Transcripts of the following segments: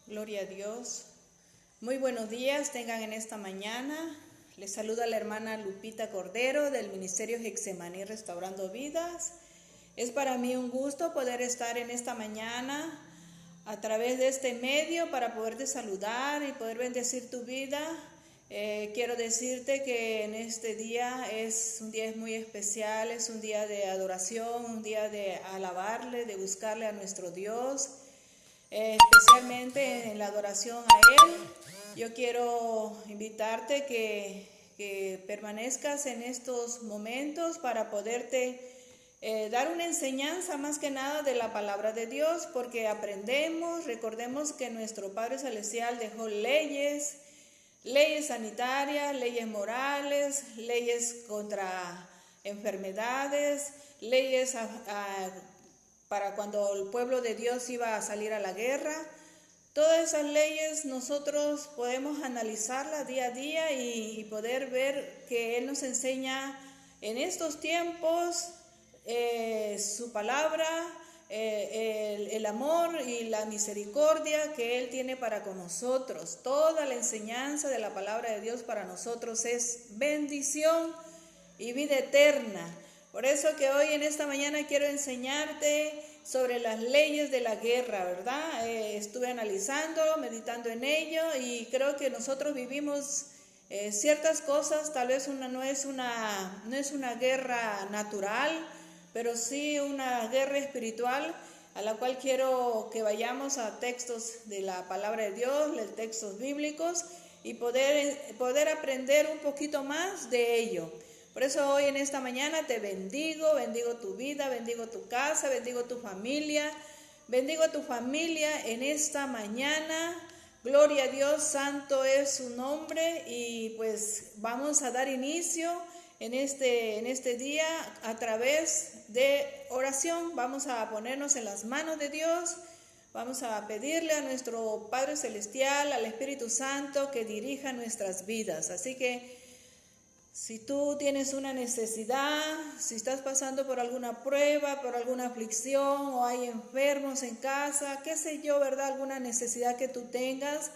Gloria a Dios. Muy buenos días tengan en esta mañana. Les saluda la hermana Lupita Cordero del Ministerio Getsemaní Restaurando Vidas. Es para mí un gusto poder estar en esta mañana a través de este medio para poderte saludar y poder bendecir tu vida. Quiero decirte que en este día es un día muy especial, es un día de adoración, un día de alabarle, de buscarle a nuestro Dios. Especialmente en la adoración a Él. Yo quiero invitarte que permanezcas en estos momentos para poderte dar una enseñanza más que nada de la palabra de Dios, porque recordemos que nuestro Padre Celestial dejó leyes sanitarias, leyes morales, leyes contra enfermedades, leyes para cuando el pueblo de Dios iba a salir a la guerra. Todas esas leyes nosotros podemos analizarlas día a día y poder ver que Él nos enseña en estos tiempos su palabra, el amor y la misericordia que Él tiene para con nosotros. Toda la enseñanza de la palabra de Dios para nosotros es bendición y vida eterna. Por eso que hoy en esta mañana quiero enseñarte sobre las leyes de la guerra, ¿verdad? Estuve analizando, meditando en ello y creo que nosotros vivimos ciertas cosas, tal vez no es una guerra natural, pero sí una guerra espiritual, a la cual quiero que vayamos a textos de la palabra de Dios, textos bíblicos, y poder aprender un poquito más de ello. Por eso hoy en esta mañana te bendigo tu vida, bendigo tu casa, bendigo tu familia en esta mañana. Gloria a Dios, santo es su nombre y pues vamos a dar inicio en este día a través de oración. Vamos a ponernos en las manos de Dios, vamos a pedirle a nuestro Padre Celestial, al Espíritu Santo que dirija nuestras vidas. Así que si tú tienes una necesidad, si estás pasando por alguna prueba, por alguna aflicción o hay enfermos en casa, qué sé yo, ¿verdad? Alguna necesidad que tú tengas,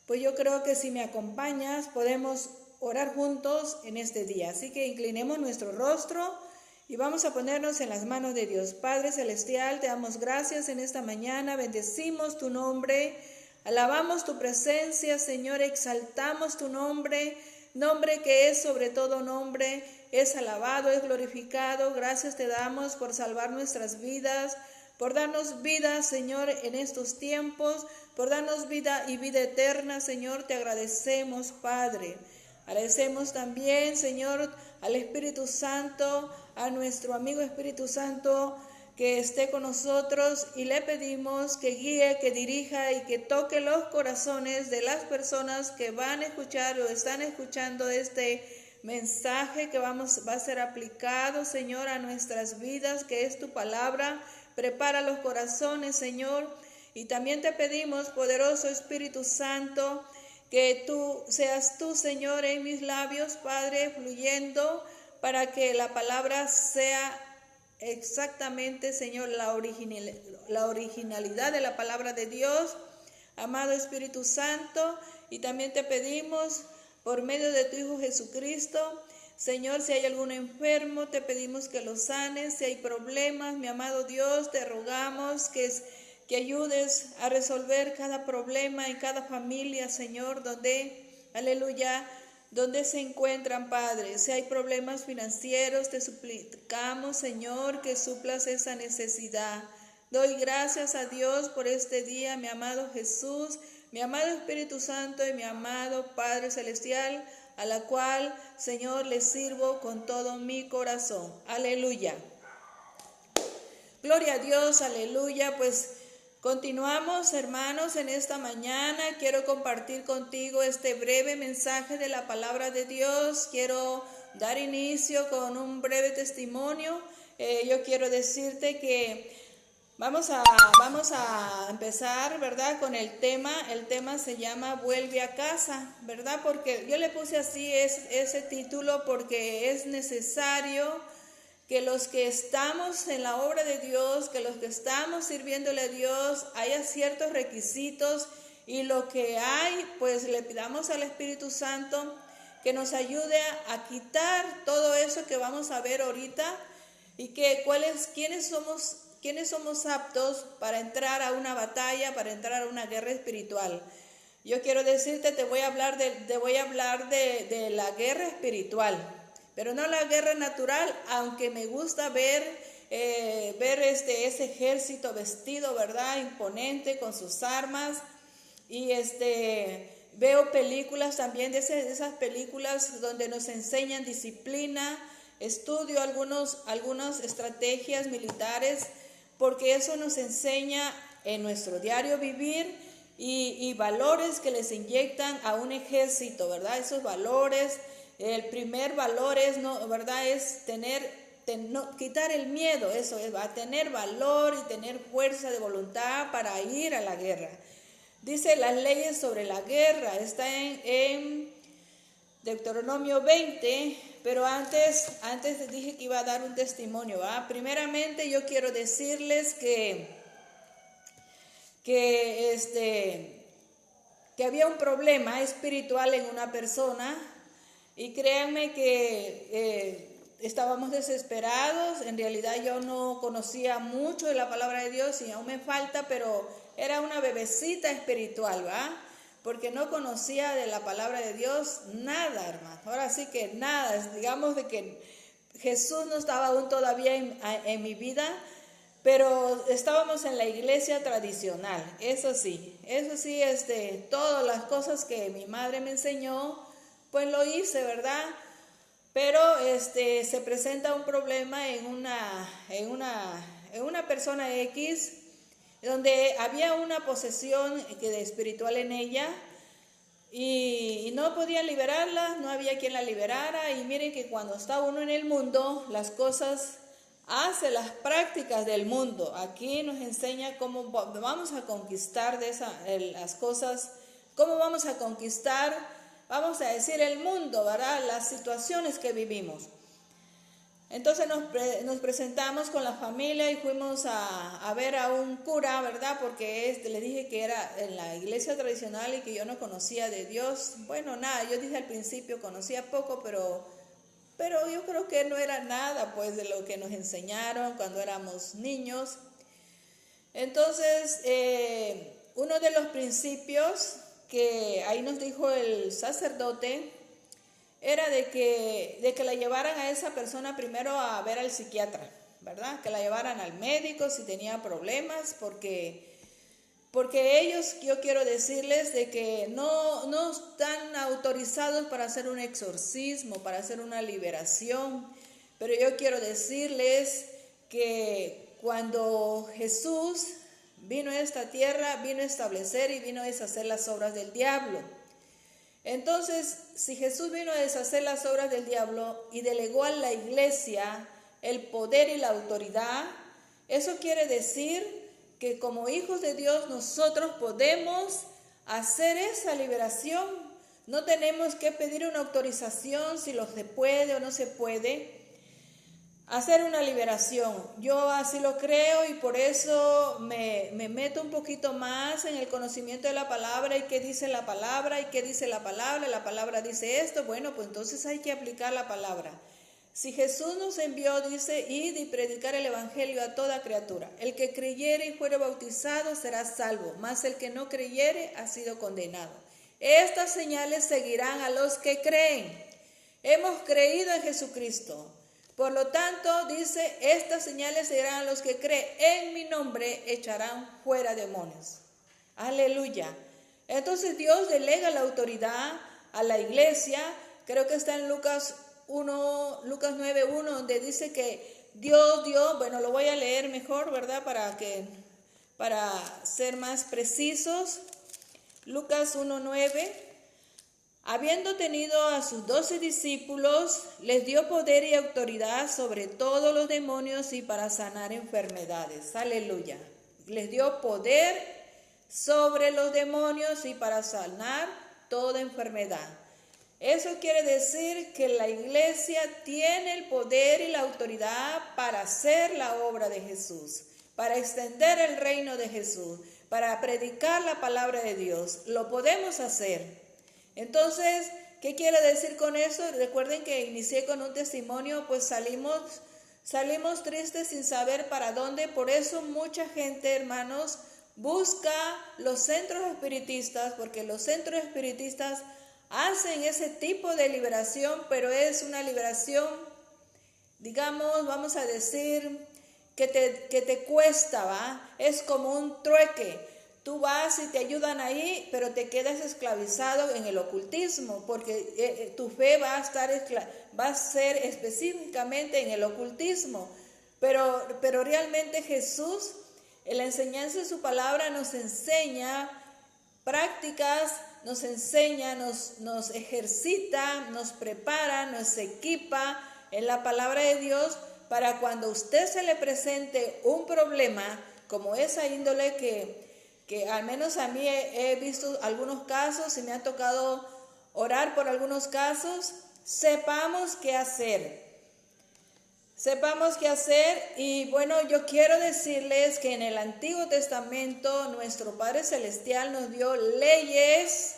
pues yo creo que si me acompañas podemos orar juntos en este día. Así que inclinemos nuestro rostro y vamos a ponernos en las manos de Dios. Padre Celestial, te damos gracias en esta mañana, bendecimos tu nombre, alabamos tu presencia, Señor, exaltamos tu nombre que es sobre todo nombre, es alabado, es glorificado. Gracias te damos por salvar nuestras vidas, por darnos vida, Señor, en estos tiempos, por darnos vida y vida eterna, Señor. Te agradecemos, Padre. Agradecemos también, Señor, al Espíritu Santo, a nuestro amigo Espíritu Santo, que esté con nosotros y le pedimos que guíe, que dirija y que toque los corazones de las personas que van a escuchar o están escuchando este mensaje que va a ser aplicado, Señor, a nuestras vidas, que es tu palabra. Prepara los corazones, Señor, y también te pedimos, poderoso Espíritu Santo, que tú seas tú, Señor, en mis labios, Padre, fluyendo para que la palabra sea exactamente, Señor, la originalidad de la palabra de Dios. Amado Espíritu Santo, y también te pedimos por medio de tu Hijo Jesucristo, Señor, si hay algún enfermo, te pedimos que lo sanes. Si hay problemas, mi amado Dios, te rogamos que ayudes a resolver cada problema en cada familia, Señor, donde se encuentran, Padre. Si hay problemas financieros, te suplicamos, Señor, que suplas esa necesidad. Doy gracias a Dios por este día, mi amado Jesús, mi amado Espíritu Santo y mi amado Padre Celestial, a la cual, Señor, le sirvo con todo mi corazón. Aleluya. Gloria a Dios, aleluya. Pues continuamos, hermanos, en esta mañana. Quiero compartir contigo este breve mensaje de la palabra de Dios. Quiero dar inicio con un breve testimonio. Yo quiero decirte que vamos a empezar, ¿verdad?, con el tema. El tema se llama Vuelve a casa, ¿verdad? Porque yo le puse así ese título porque es necesario que los que estamos en la obra de Dios, que los que estamos sirviéndole a Dios, haya ciertos requisitos y lo que hay, pues le pidamos al Espíritu Santo que nos ayude a quitar todo eso que vamos a ver ahorita y que quiénes somos aptos para entrar a una batalla, para entrar a una guerra espiritual. Yo quiero decirte, te voy a hablar de la guerra espiritual, pero no la guerra natural, aunque me gusta ver ese ejército vestido, ¿verdad? Imponente con sus armas, y veo películas también de esas películas donde nos enseñan disciplina, estudio algunas estrategias militares, porque eso nos enseña en nuestro diario vivir y valores que les inyectan a un ejército, ¿verdad? Esos valores, el primer valor es, ¿no? ¿Verdad? Es quitar el miedo, eso es, va a tener valor y tener fuerza de voluntad para ir a la guerra. Dice las leyes sobre la guerra, está en Deuteronomio 20, pero antes dije que iba a dar un testimonio, ¿va? Primeramente yo quiero decirles que había un problema espiritual en una persona, y créanme que estábamos desesperados. En realidad yo no conocía mucho de la palabra de Dios y aún me falta, pero era una bebecita espiritual, ¿va? Porque no conocía de la palabra de Dios nada, hermano. Ahora sí que nada, digamos de que Jesús no estaba aún todavía en mi vida, pero estábamos en la iglesia tradicional, eso sí, todas las cosas que mi madre me enseñó, pues lo hice, ¿verdad? Pero se presenta un problema en una persona X, donde había una posesión espiritual en ella, y no podían liberarla, no había quien la liberara. Y miren que cuando está uno en el mundo, las cosas hace las prácticas del mundo. Aquí nos enseña cómo vamos a conquistar las cosas, cómo vamos a conquistar, vamos a decir, el mundo, ¿verdad? Las situaciones que vivimos. Entonces nos presentamos con la familia y fuimos a ver a un cura, ¿verdad? Porque le dije que era en la iglesia tradicional y que yo no conocía de Dios. Bueno, nada, yo dije al principio conocía poco, pero yo creo que no era nada, pues, de lo que nos enseñaron cuando éramos niños. Entonces, uno de los principios que ahí nos dijo el sacerdote era de que la llevaran a esa persona primero a ver al psiquiatra, ¿verdad? Que la llevaran al médico si tenía problemas, porque ellos, yo quiero decirles de que no están autorizados para hacer un exorcismo, para hacer una liberación. Pero yo quiero decirles que cuando Jesús vino a esta tierra, vino a establecer y vino a deshacer las obras del diablo. Entonces, si Jesús vino a deshacer las obras del diablo y delegó a la iglesia el poder y la autoridad, eso quiere decir que como hijos de Dios nosotros podemos hacer esa liberación. No tenemos que pedir una autorización si se puede o no se puede hacer una liberación. Yo así lo creo y por eso me meto un poquito más en el conocimiento de la palabra y qué dice la palabra y qué dice la palabra dice esto, bueno, pues entonces hay que aplicar la palabra. Si Jesús nos envió, dice, id y predicar el evangelio a toda criatura. El que creyere y fuere bautizado será salvo, mas el que no creyere ha sido condenado. Estas señales seguirán a los que creen. Hemos creído en Jesucristo. Por lo tanto, dice, estas señales seguirán a los que creen. En mi nombre echarán fuera demonios. Aleluya. Entonces Dios delega la autoridad a la iglesia. Creo que está en Lucas 9:1, donde dice que Dios dio, bueno, lo voy a leer mejor, ¿verdad? Para ser más precisos. Lucas 1:9. Habiendo tenido a sus 12 discípulos, les dio poder y autoridad sobre todos los demonios y para sanar enfermedades. Aleluya. Les dio poder sobre los demonios y para sanar toda enfermedad. Eso quiere decir que la iglesia tiene el poder y la autoridad para hacer la obra de Jesús, para extender el reino de Jesús, para predicar la palabra de Dios. Lo podemos hacer. Entonces, ¿qué quiere decir con eso? Recuerden que inicié con un testimonio, pues salimos tristes sin saber para dónde. Por eso mucha gente, hermanos, busca los centros espiritistas, porque los centros espiritistas hacen ese tipo de liberación, pero es una liberación, digamos, vamos a decir, que te cuesta, ¿va? Es como un trueque. Tú vas y te ayudan ahí, pero te quedas esclavizado en el ocultismo, porque tu fe va a ser específicamente en el ocultismo. Pero realmente Jesús, en la enseñanza de su palabra, nos enseña prácticas, nos enseña, nos ejercita, nos prepara, nos equipa en la palabra de Dios, para cuando a usted se le presente un problema como esa índole que al menos a mí he visto algunos casos y me ha tocado orar por algunos casos, sepamos qué hacer. Sepamos qué hacer. Y bueno, yo quiero decirles que en el Antiguo Testamento nuestro Padre Celestial nos dio leyes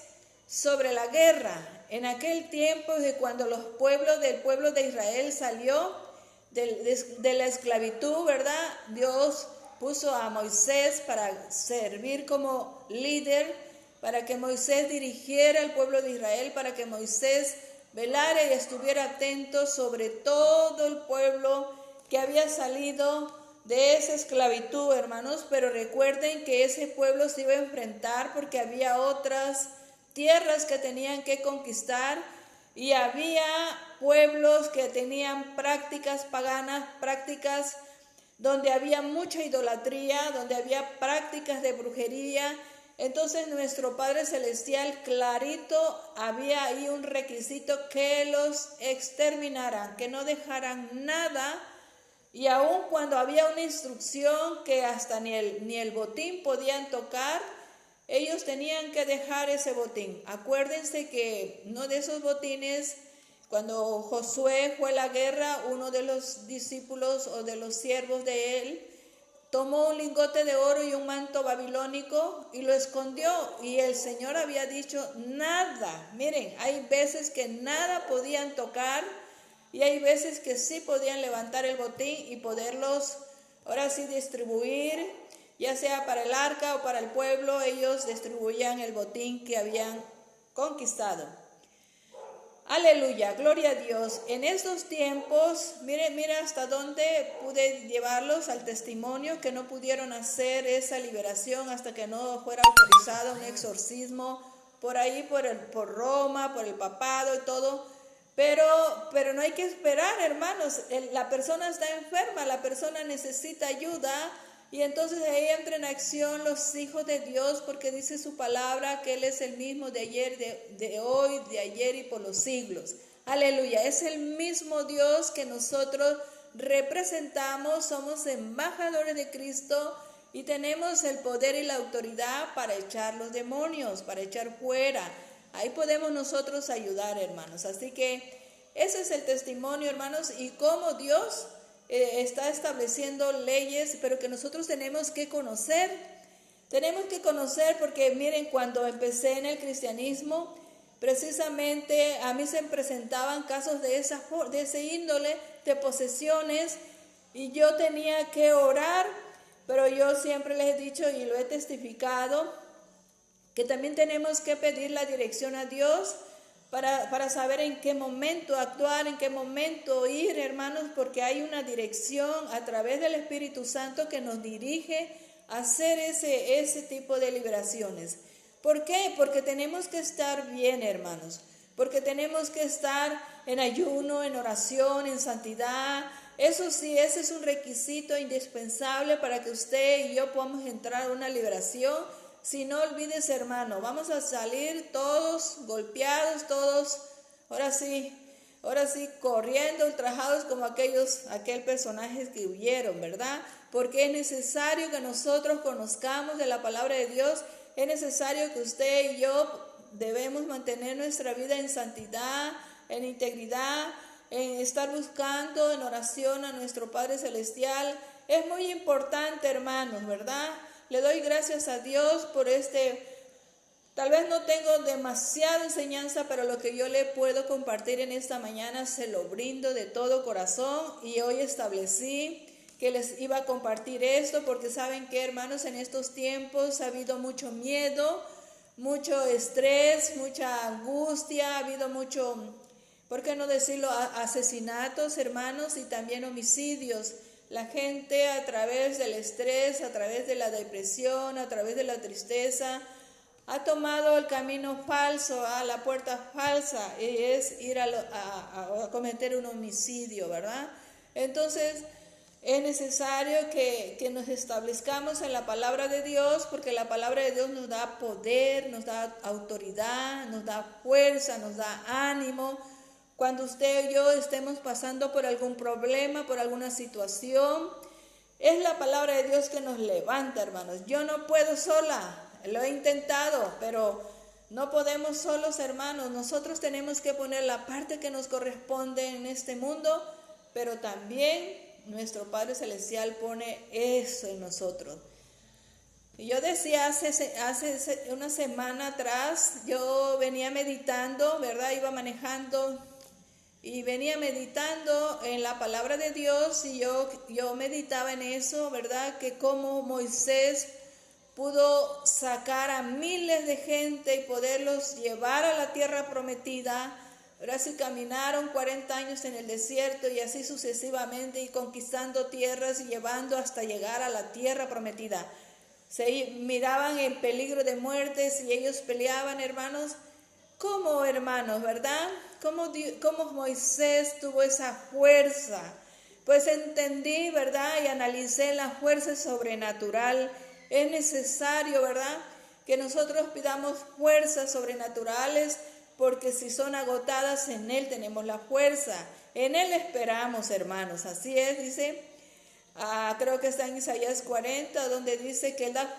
sobre la guerra. En aquel tiempo de cuando del pueblo de Israel salió de la esclavitud, ¿verdad? Dios puso a Moisés para servir como líder, para que Moisés dirigiera al pueblo de Israel, para que Moisés velara y estuviera atento sobre todo el pueblo que había salido de esa esclavitud, hermanos. Pero recuerden que ese pueblo se iba a enfrentar porque había otras tierras que tenían que conquistar, y había pueblos que tenían prácticas paganas, prácticas donde había mucha idolatría, donde había prácticas de brujería. Entonces nuestro Padre Celestial clarito había ahí un requisito: que los exterminaran, que no dejaran nada. Y aun cuando había una instrucción que hasta ni el botín podían tocar, ellos tenían que dejar ese botín. Acuérdense que uno de esos botines, cuando Josué fue a la guerra, uno de los discípulos o de los siervos de él tomó un lingote de oro y un manto babilónico y lo escondió. Y el Señor había dicho nada. Miren, hay veces que nada podían tocar y hay veces que sí podían levantar el botín y poderlos ahora sí distribuir, ya sea para el arca o para el pueblo. Ellos distribuían el botín que habían conquistado. Aleluya, gloria a Dios. En estos tiempos, mire hasta dónde pude llevarlos al testimonio, que no pudieron hacer esa liberación hasta que no fuera autorizado un exorcismo por ahí, por Roma, por el papado y todo. Pero no hay que esperar, hermanos. La persona está enferma, la persona necesita ayuda. Y entonces ahí entran en acción los hijos de Dios, porque dice su palabra que Él es el mismo de ayer, de hoy, de ayer y por los siglos. Aleluya, es el mismo Dios que nosotros representamos, somos embajadores de Cristo y tenemos el poder y la autoridad para echar los demonios, para echar fuera. Ahí podemos nosotros ayudar, hermanos. Así que ese es el testimonio, hermanos, y cómo Dios está estableciendo leyes, pero que nosotros tenemos que conocer. Tenemos que conocer porque miren, cuando empecé en el cristianismo, precisamente a mí se me presentaban casos de ese índole, de posesiones, y yo tenía que orar. Pero yo siempre les he dicho y lo he testificado, que también tenemos que pedir la dirección a Dios para saber en qué momento actuar, en qué momento ir, hermanos, porque hay una dirección a través del Espíritu Santo que nos dirige a hacer ese tipo de liberaciones. ¿Por qué? Porque tenemos que estar bien, hermanos, porque tenemos que estar en ayuno, en oración, en santidad. Eso sí, ese es un requisito indispensable para que usted y yo podamos entrar a una liberación. Si no olvides, hermano, vamos a salir todos golpeados, todos, ahora sí, corriendo, ultrajados como aquel personaje que huyeron, ¿verdad? Porque es necesario que nosotros conozcamos de la palabra de Dios. Es necesario que usted y yo debemos mantener nuestra vida en santidad, en integridad, en estar buscando en oración a nuestro Padre Celestial. Es muy importante, hermanos, ¿verdad? Le doy gracias a Dios por tal vez no tengo demasiada enseñanza, pero lo que yo le puedo compartir en esta mañana se lo brindo de todo corazón, y hoy establecí que les iba a compartir esto porque saben que, hermanos, en estos tiempos ha habido mucho miedo, mucho estrés, mucha angustia, ha habido mucho, ¿por qué no decirlo?, asesinatos, hermanos, y también homicidios. La gente, a través del estrés, a través de la depresión, a través de la tristeza, ha tomado el camino falso, a la puerta falsa, y es ir a cometer un homicidio, ¿verdad? Entonces es necesario que nos establezcamos en la palabra de Dios, porque la palabra de Dios nos da poder, nos da autoridad, nos da fuerza, nos da ánimo. Cuando usted y yo estemos pasando por algún problema, por alguna situación, es la palabra de Dios que nos levanta, hermanos. Yo no puedo sola, lo he intentado, pero no podemos solos, hermanos. Nosotros tenemos que poner la parte que nos corresponde en este mundo, pero también nuestro Padre Celestial pone eso en nosotros. Y yo decía hace una semana atrás, yo venía meditando, ¿verdad? Iba manejando y venía meditando en la palabra de Dios, y yo meditaba en eso, ¿verdad? Que cómo Moisés pudo sacar a miles de gente y poderlos llevar a la tierra prometida. Ahora sí, caminaron 40 años en el desierto y así sucesivamente, y conquistando tierras y llevando hasta llegar a la tierra prometida. Se miraban en peligro de muerte y ellos peleaban, hermanos. ¿Cómo, hermanos, verdad? ¿Cómo Moisés tuvo esa fuerza? Pues entendí, ¿verdad? Y analicé la fuerza sobrenatural. Es necesario, ¿verdad?, que nosotros pidamos fuerzas sobrenaturales, porque si son agotadas, en Él tenemos la fuerza. En Él esperamos, hermanos. Así es, dice, creo que está en Isaías 40, donde dice que Él da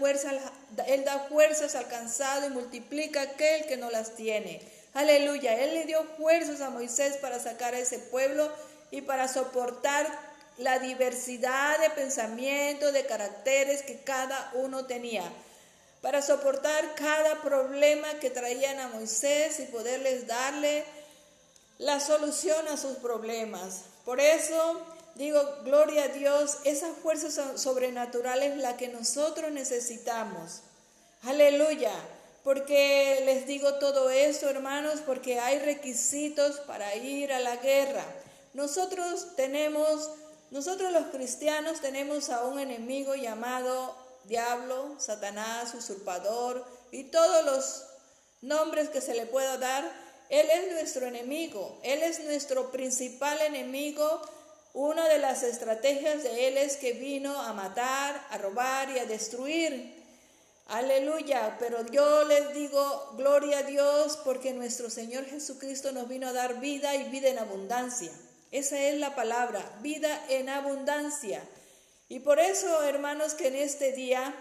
fuerzas al cansado y multiplica a aquel que no las tiene. Aleluya. Él le dio fuerzas a Moisés para sacar a ese pueblo y para soportar la diversidad de pensamientos, de caracteres que cada uno tenía, para soportar cada problema que traían a Moisés y poderles darle la solución a sus problemas. Por eso digo, gloria a Dios, esa fuerza sobrenatural es la que nosotros necesitamos. Aleluya. Porque les digo todo esto, hermanos, porque hay requisitos para ir a la guerra. Nosotros los cristianos tenemos a un enemigo llamado diablo, Satanás, usurpador y todos los nombres que se le pueda dar. Él es nuestro enemigo, Él es nuestro principal enemigo. Una de las estrategias de Él es que vino a matar, a robar y a destruir. Aleluya, pero yo les digo, gloria a Dios, porque nuestro Señor Jesucristo nos vino a dar vida y vida en abundancia. Esa es la palabra, vida en abundancia. Y por eso, hermanos, que en este día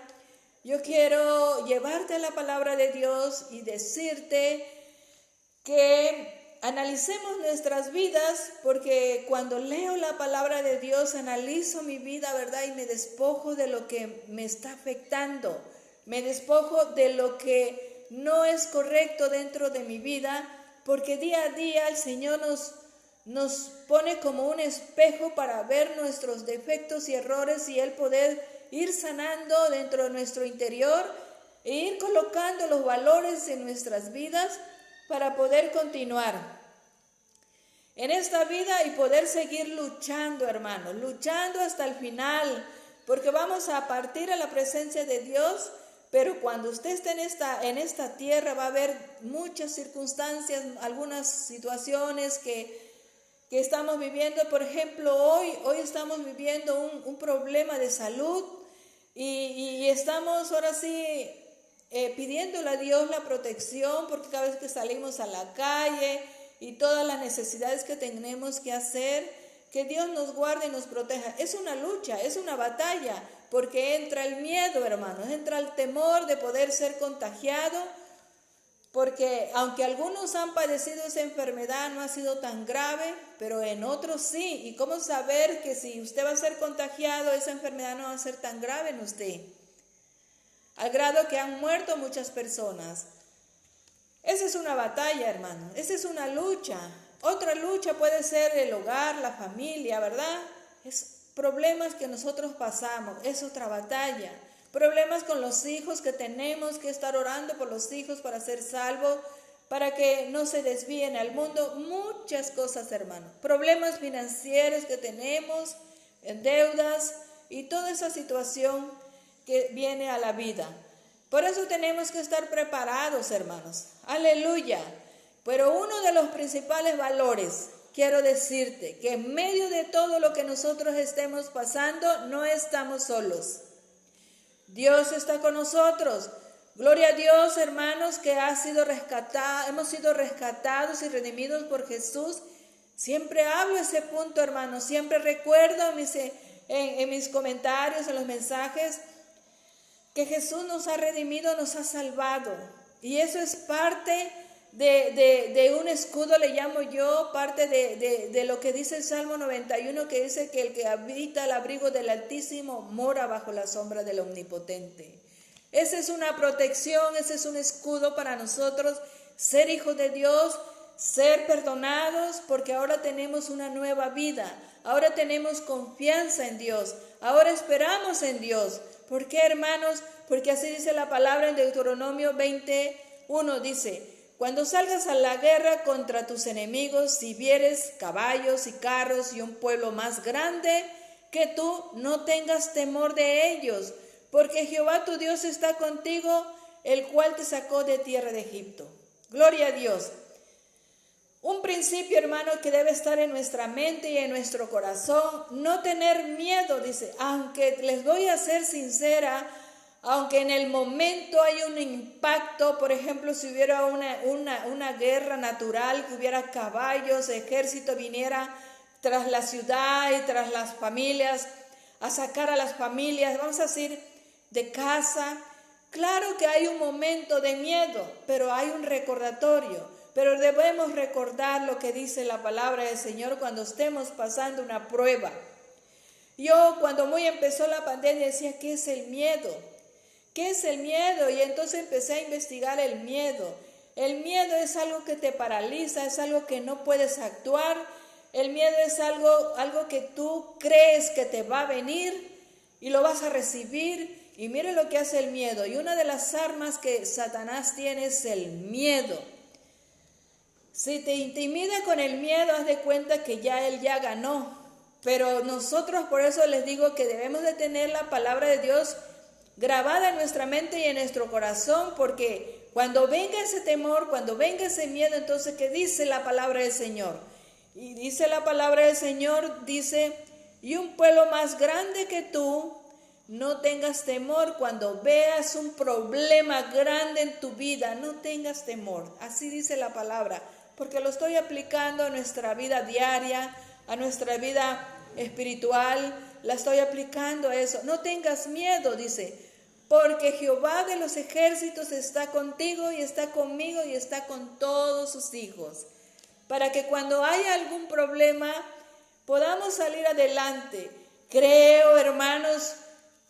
yo quiero llevarte a la palabra de Dios y decirte que analicemos nuestras vidas, porque cuando leo la palabra de Dios, analizo mi vida, ¿verdad? Y me despojo de lo que me está afectando, me despojo de lo que no es correcto dentro de mi vida, porque día a día el Señor nos pone como un espejo para ver nuestros defectos y errores, y Él poder ir sanando dentro de nuestro interior e ir colocando los valores en nuestras vidas para poder continuar en esta vida y poder seguir luchando, hermanos, luchando hasta el final, porque vamos a partir a la presencia de Dios. Pero cuando usted esté en esta tierra va a haber muchas circunstancias, algunas situaciones que estamos viviendo. Por ejemplo, hoy estamos viviendo un problema de salud y estamos ahora sí pidiéndole a Dios la protección, porque cada vez que salimos a la calle y todas las necesidades que tenemos que hacer, que Dios nos guarde y nos proteja. Es una lucha, es una batalla, porque entra el miedo, hermanos, entra el temor de poder ser contagiado, porque aunque algunos han padecido esa enfermedad, no ha sido tan grave, pero en otros sí. ¿Y cómo saber que si usted va a ser contagiado, esa enfermedad no va a ser tan grave en usted? al grado que han muerto muchas personas. Esa es una batalla, hermano, esa es una lucha. Otra lucha puede ser el hogar, la familia, ¿verdad? Es problemas que nosotros pasamos, es otra batalla. Problemas con los hijos que tenemos que estar orando por los hijos para ser salvos, para que no se desvíen al mundo. Muchas cosas, hermano. Problemas financieros que tenemos, deudas y toda esa situación que viene a la vida. Por eso tenemos que estar preparados, hermanos. Aleluya. Pero uno de los principales valores, quiero decirte, que en medio de todo lo que nosotros estemos pasando, no estamos solos. Dios está con nosotros. Gloria a Dios, hermanos, que hemos sido rescatados y redimidos por Jesús. Siempre hablo ese punto, hermanos. Siempre recuerdo en mis comentarios, en los mensajes, que Jesús nos ha redimido, nos ha salvado. Y eso es parte de un escudo, le llamo yo, parte de lo que dice el Salmo 91, que dice que el que habita al abrigo del Altísimo mora bajo la sombra del Omnipotente. Esa es una protección, ese es un escudo para nosotros, ser hijos de Dios, ser perdonados, porque ahora tenemos una nueva vida, ahora tenemos confianza en Dios, ahora esperamos en Dios. ¿Por qué, hermanos? Porque así dice la palabra en Deuteronomio 21, dice: cuando salgas a la guerra contra tus enemigos, si vieres caballos y carros y un pueblo más grande que tú, no tengas temor de ellos, porque Jehová tu Dios está contigo, el cual te sacó de tierra de Egipto. Gloria a Dios. Un principio, hermano, que debe estar en nuestra mente y en nuestro corazón, no tener miedo, dice, aunque les voy a ser sincera, aunque en el momento hay un impacto, por ejemplo, si hubiera una guerra natural, que hubiera caballos, ejército viniera tras la ciudad y tras las familias, a sacar a las familias, vamos a decir, de casa. Claro que hay un momento de miedo, pero hay un recordatorio. Pero debemos recordar lo que dice la palabra del Señor cuando estemos pasando una prueba. Yo cuando muy empezó la pandemia decía, ¿qué es el miedo? ¿Qué es el miedo? Y entonces empecé a investigar el miedo. El miedo es algo que te paraliza, es algo que no puedes actuar. El miedo es algo que tú crees que te va a venir y lo vas a recibir. Y mire lo que hace el miedo. Y una de las armas que Satanás tiene es el miedo. Si te intimida con el miedo, haz de cuenta que él ya ganó. Pero nosotros por eso les digo que debemos de tener la palabra de Dios grabada en nuestra mente y en nuestro corazón, porque cuando venga ese temor, cuando venga ese miedo, entonces ¿qué dice la palabra del Señor? Y dice la palabra del Señor, dice, y un pueblo más grande que tú, no tengas temor cuando veas un problema grande en tu vida, no tengas temor. Así dice la palabra, porque lo estoy aplicando a nuestra vida diaria, a nuestra vida espiritual, la estoy aplicando a eso. No tengas miedo, dice, porque Jehová de los ejércitos está contigo y está conmigo y está con todos sus hijos, para que cuando haya algún problema podamos salir adelante. Creo, hermanos,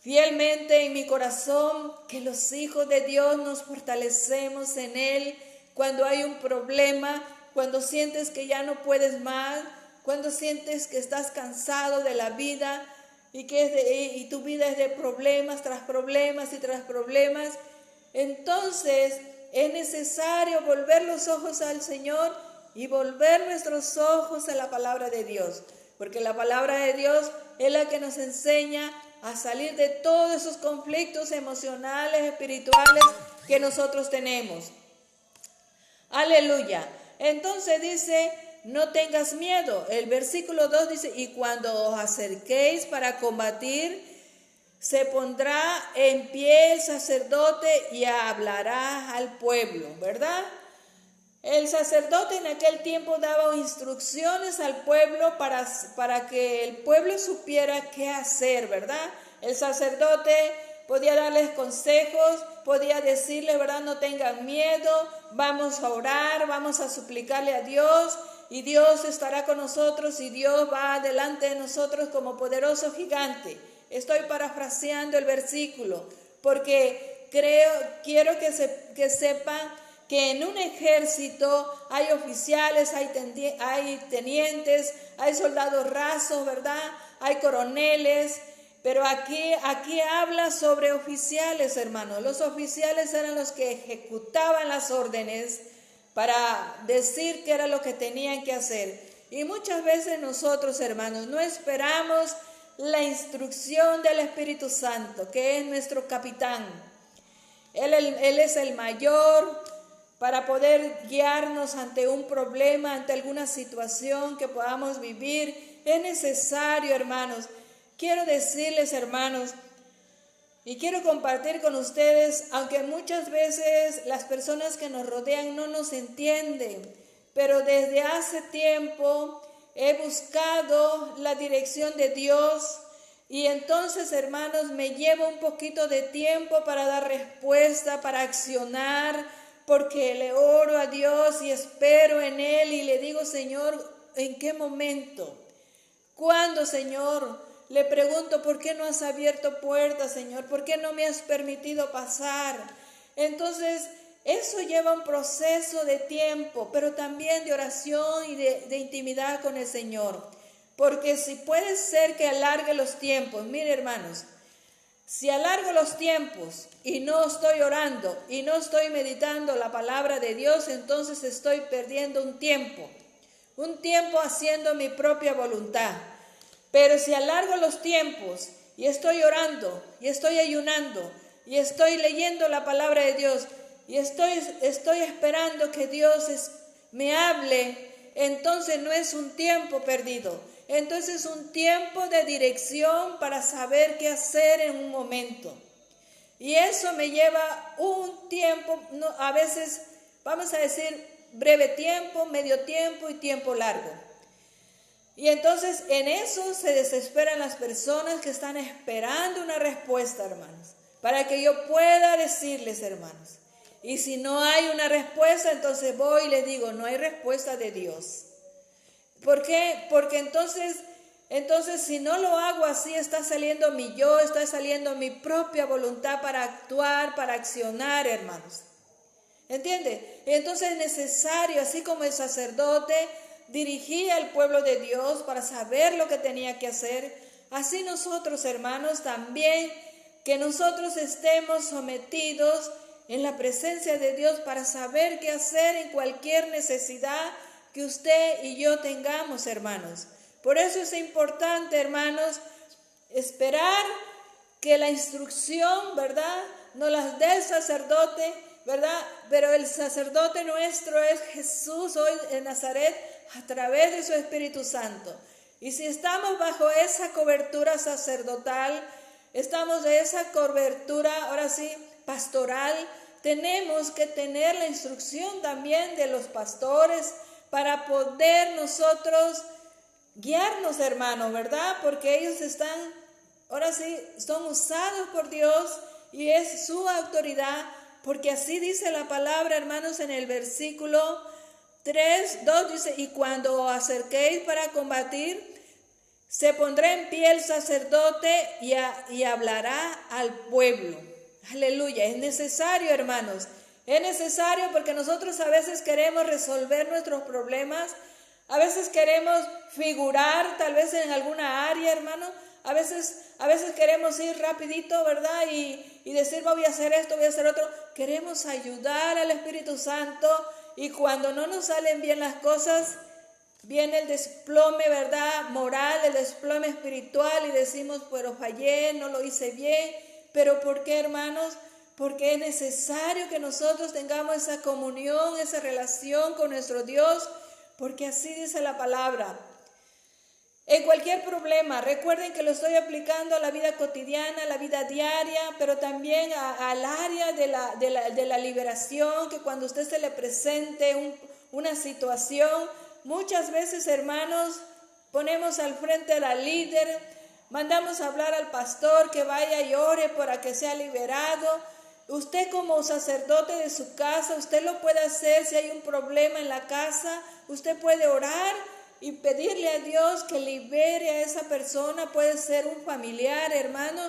fielmente en mi corazón que los hijos de Dios nos fortalecemos en Él cuando hay un problema, cuando sientes que ya no puedes más, cuando sientes que estás cansado de la vida y tu vida es de problemas tras problemas y tras problemas. Entonces es necesario volver los ojos al Señor y volver nuestros ojos a la palabra de Dios, porque la palabra de Dios es la que nos enseña a salir de todos esos conflictos emocionales, espirituales que nosotros tenemos. Aleluya. Entonces dice, no tengas miedo. El versículo 2 dice, y cuando os acerquéis para combatir, se pondrá en pie el sacerdote y hablará al pueblo, ¿verdad? El sacerdote en aquel tiempo daba instrucciones al pueblo para que el pueblo supiera qué hacer, ¿verdad? El sacerdote podía darles consejos, podía decirles, ¿verdad? No tengan miedo, vamos a orar, vamos a suplicarle a Dios y Dios estará con nosotros y Dios va delante de nosotros como poderoso gigante. Estoy parafraseando el versículo porque quiero que sepan que en un ejército hay oficiales, hay tenientes, hay soldados rasos, ¿verdad? Hay coroneles, pero aquí habla sobre oficiales, hermanos. Los oficiales eran los que ejecutaban las órdenes para decir qué era lo que tenían que hacer. Y muchas veces nosotros, hermanos, no esperamos la instrucción del Espíritu Santo, que es nuestro capitán. Él es el mayor para poder guiarnos ante un problema, ante alguna situación que podamos vivir. Es necesario, hermanos. Quiero decirles, hermanos, y quiero compartir con ustedes, aunque muchas veces las personas que nos rodean no nos entienden, pero desde hace tiempo he buscado la dirección de Dios y entonces, hermanos, me lleva un poquito de tiempo para dar respuesta, para accionar, porque le oro a Dios y espero en Él y le digo, Señor, ¿en qué momento? ¿Cuándo, Señor? Le pregunto, ¿por qué no has abierto puertas, Señor? ¿Por qué no me has permitido pasar? Entonces, eso lleva un proceso de tiempo, pero también de oración y de intimidad con el Señor. Porque si puede ser que alargue los tiempos, mire, hermanos, si alargo los tiempos y no estoy orando y no estoy meditando la palabra de Dios, entonces estoy perdiendo un tiempo haciendo mi propia voluntad. Pero si alargo los tiempos y estoy orando y estoy ayunando y estoy leyendo la palabra de Dios y estoy esperando que Dios me hable, entonces no es un tiempo perdido. Entonces es un tiempo de dirección para saber qué hacer en un momento. Y eso me lleva un tiempo, a veces vamos a decir breve tiempo, medio tiempo y tiempo largo. Y entonces en eso se desesperan las personas que están esperando una respuesta, hermanos, para que yo pueda decirles, hermanos. Y si no hay una respuesta, entonces voy y les digo, no hay respuesta de Dios. ¿Por qué? Porque entonces si no lo hago así, está saliendo mi yo, está saliendo mi propia voluntad para actuar, para accionar, hermanos. ¿Entiende? Entonces es necesario, así como el sacerdote dirigía al pueblo de Dios para saber lo que tenía que hacer, así nosotros, hermanos, también que nosotros estemos sometidos en la presencia de Dios para saber qué hacer en cualquier necesidad que usted y yo tengamos, hermanos. Por eso es importante, hermanos, esperar que la instrucción, ¿verdad?, nos las dé el sacerdote, ¿verdad? Pero el sacerdote nuestro es Jesús hoy en Nazaret a través de su Espíritu Santo. Y si estamos bajo esa cobertura sacerdotal, estamos de esa cobertura, ahora sí, pastoral, tenemos que tener la instrucción también de los pastores para poder nosotros guiarnos, hermanos, ¿verdad? Porque ellos están, ahora sí, son usados por Dios y es su autoridad, porque así dice la palabra, hermanos, en el versículo 2 dice, y cuando os acerquéis para combatir, se pondrá en pie el sacerdote y hablará al pueblo. Aleluya, es necesario, hermanos, es necesario porque nosotros a veces queremos resolver nuestros problemas, a veces queremos figurar tal vez en alguna área, hermano, a veces queremos ir rapidito, ¿verdad? Y decir, voy a hacer esto, voy a hacer otro. Queremos ayudar al Espíritu Santo y cuando no nos salen bien las cosas, viene el desplome, ¿verdad?, moral, el desplome espiritual y decimos, pero fallé, no lo hice bien. ¿Pero por qué, hermanos? Porque es necesario que nosotros tengamos esa comunión, esa relación con nuestro Dios, porque así dice la palabra. En cualquier problema, recuerden que lo estoy aplicando a la vida cotidiana, a la vida diaria, pero también al área de la liberación, que cuando a usted se le presente una situación, muchas veces, hermanos, ponemos al frente a la líder, mandamos a hablar al pastor que vaya y ore para que sea liberado. Usted como sacerdote de su casa, usted lo puede hacer si hay un problema en la casa, usted puede orar y pedirle a Dios que libere a esa persona, puede ser un familiar, hermano,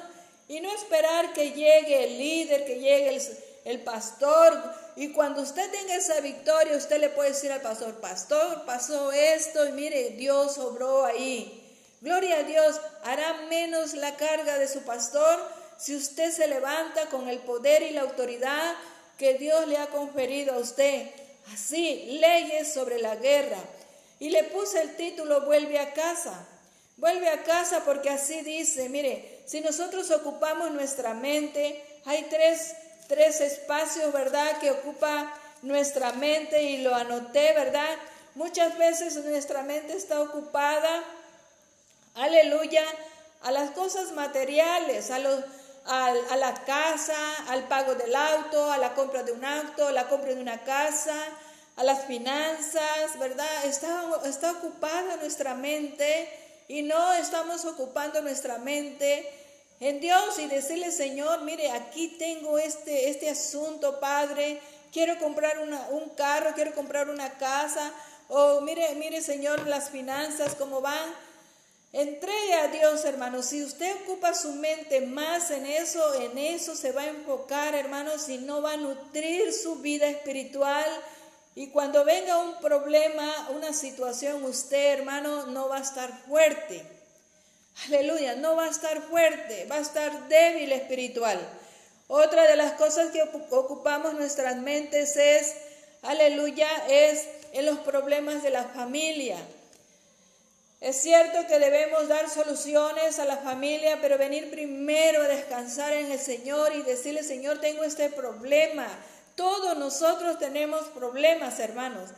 Y no esperar que llegue el líder, que llegue el pastor. Y cuando usted tenga esa victoria, usted le puede decir al pastor, pastor, pasó esto y mire, Dios obró ahí. Gloria a Dios, hará menos la carga de su pastor si usted se levanta con el poder y la autoridad que Dios le ha conferido a usted. Así, leyes sobre la guerra. Y le puse el título, vuelve a casa. Vuelve a casa porque así dice, mire, si nosotros ocupamos nuestra mente, hay tres espacios, ¿verdad?, que ocupa nuestra mente y lo anoté, ¿verdad? Muchas veces nuestra mente está ocupada, aleluya, a las cosas materiales, a la casa, al pago del auto, a la compra de un auto, a la compra de una casa, a las finanzas, ¿verdad? Está ocupada nuestra mente y no estamos ocupando nuestra mente en Dios y decirle, Señor, mire, aquí tengo este asunto, Padre, quiero comprar un carro, quiero comprar una casa, o mire, Señor, las finanzas, ¿cómo van? Entregue a Dios, hermano. Si usted ocupa su mente más en eso se va a enfocar, hermanos, y no va a nutrir su vida espiritual. Y cuando venga un problema, una situación, usted, hermano, no va a estar fuerte. Aleluya, no va a estar fuerte, va a estar débil espiritual. Otra de las cosas que ocupamos nuestras mentes es, aleluya, es en los problemas de la familia. Es cierto que debemos dar soluciones a la familia, pero venir primero a descansar en el Señor y decirle, Señor, tengo este problema. Todos nosotros tenemos problemas, hermanos.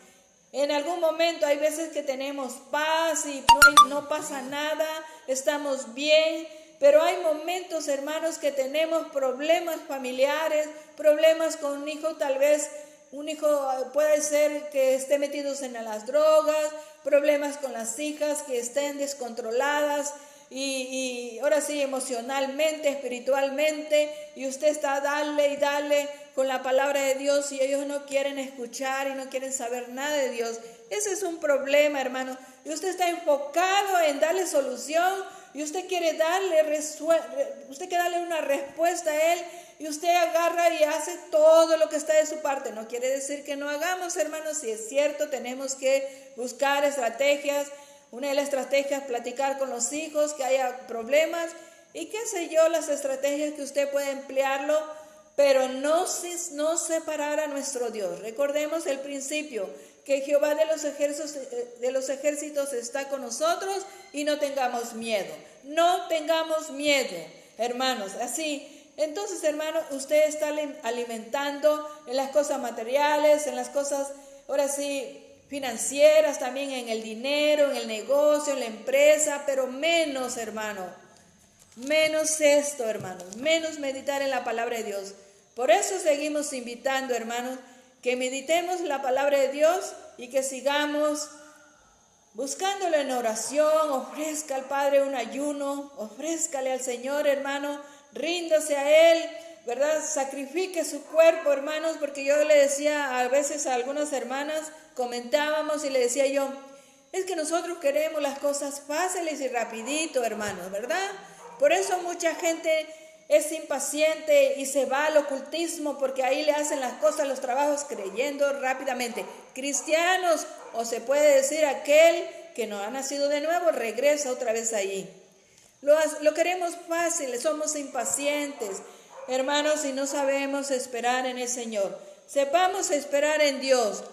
En algún momento hay veces que tenemos paz y no pasa nada, estamos bien, pero hay momentos, hermanos, que tenemos problemas familiares, problemas con un hijo, tal vez un hijo puede ser que esté metidos en las drogas, problemas con las hijas que estén descontroladas y ahora sí emocionalmente, espiritualmente, y usted está dale y dale con la palabra de Dios y ellos no quieren escuchar y no quieren saber nada de Dios. Ese es un problema, hermano, y usted está enfocado en darle solución y usted quiere darle una respuesta a él y usted agarra y hace todo lo que está de su parte. No quiere decir que no hagamos, hermanos, si es cierto, tenemos que buscar estrategias. Una de las estrategias, platicar con los hijos, que haya problemas y qué sé yo, las estrategias que usted puede emplearlo, pero no separar a nuestro Dios. Recordemos el principio, que Jehová de los ejércitos está con nosotros y no tengamos miedo. No tengamos miedo, hermanos, así. Entonces, hermano, usted está alimentando en las cosas materiales, en las cosas, ahora sí, financieras, también en el dinero, en el negocio, en la empresa, pero menos, hermano, menos esto, hermano, menos meditar en la palabra de Dios. Por eso seguimos invitando, hermanos, que meditemos la palabra de Dios y que sigamos buscándolo en oración. Ofrezca al Padre un ayuno, ofrézcale al Señor, hermano, ríndase a Él, ¿verdad? Sacrifique su cuerpo, hermanos, porque yo le decía a veces a algunas hermanas, comentábamos y le decía yo, es que nosotros queremos las cosas fáciles y rapidito, hermanos, ¿verdad? Por eso mucha gente es impaciente y se va al ocultismo porque ahí le hacen las cosas, los trabajos creyendo rápidamente. Cristianos, o se puede decir aquel que no ha nacido de nuevo, regresa otra vez allí. Lo queremos fácil, somos impacientes, hermanos, y no sabemos esperar en el Señor. Sepamos esperar en Dios.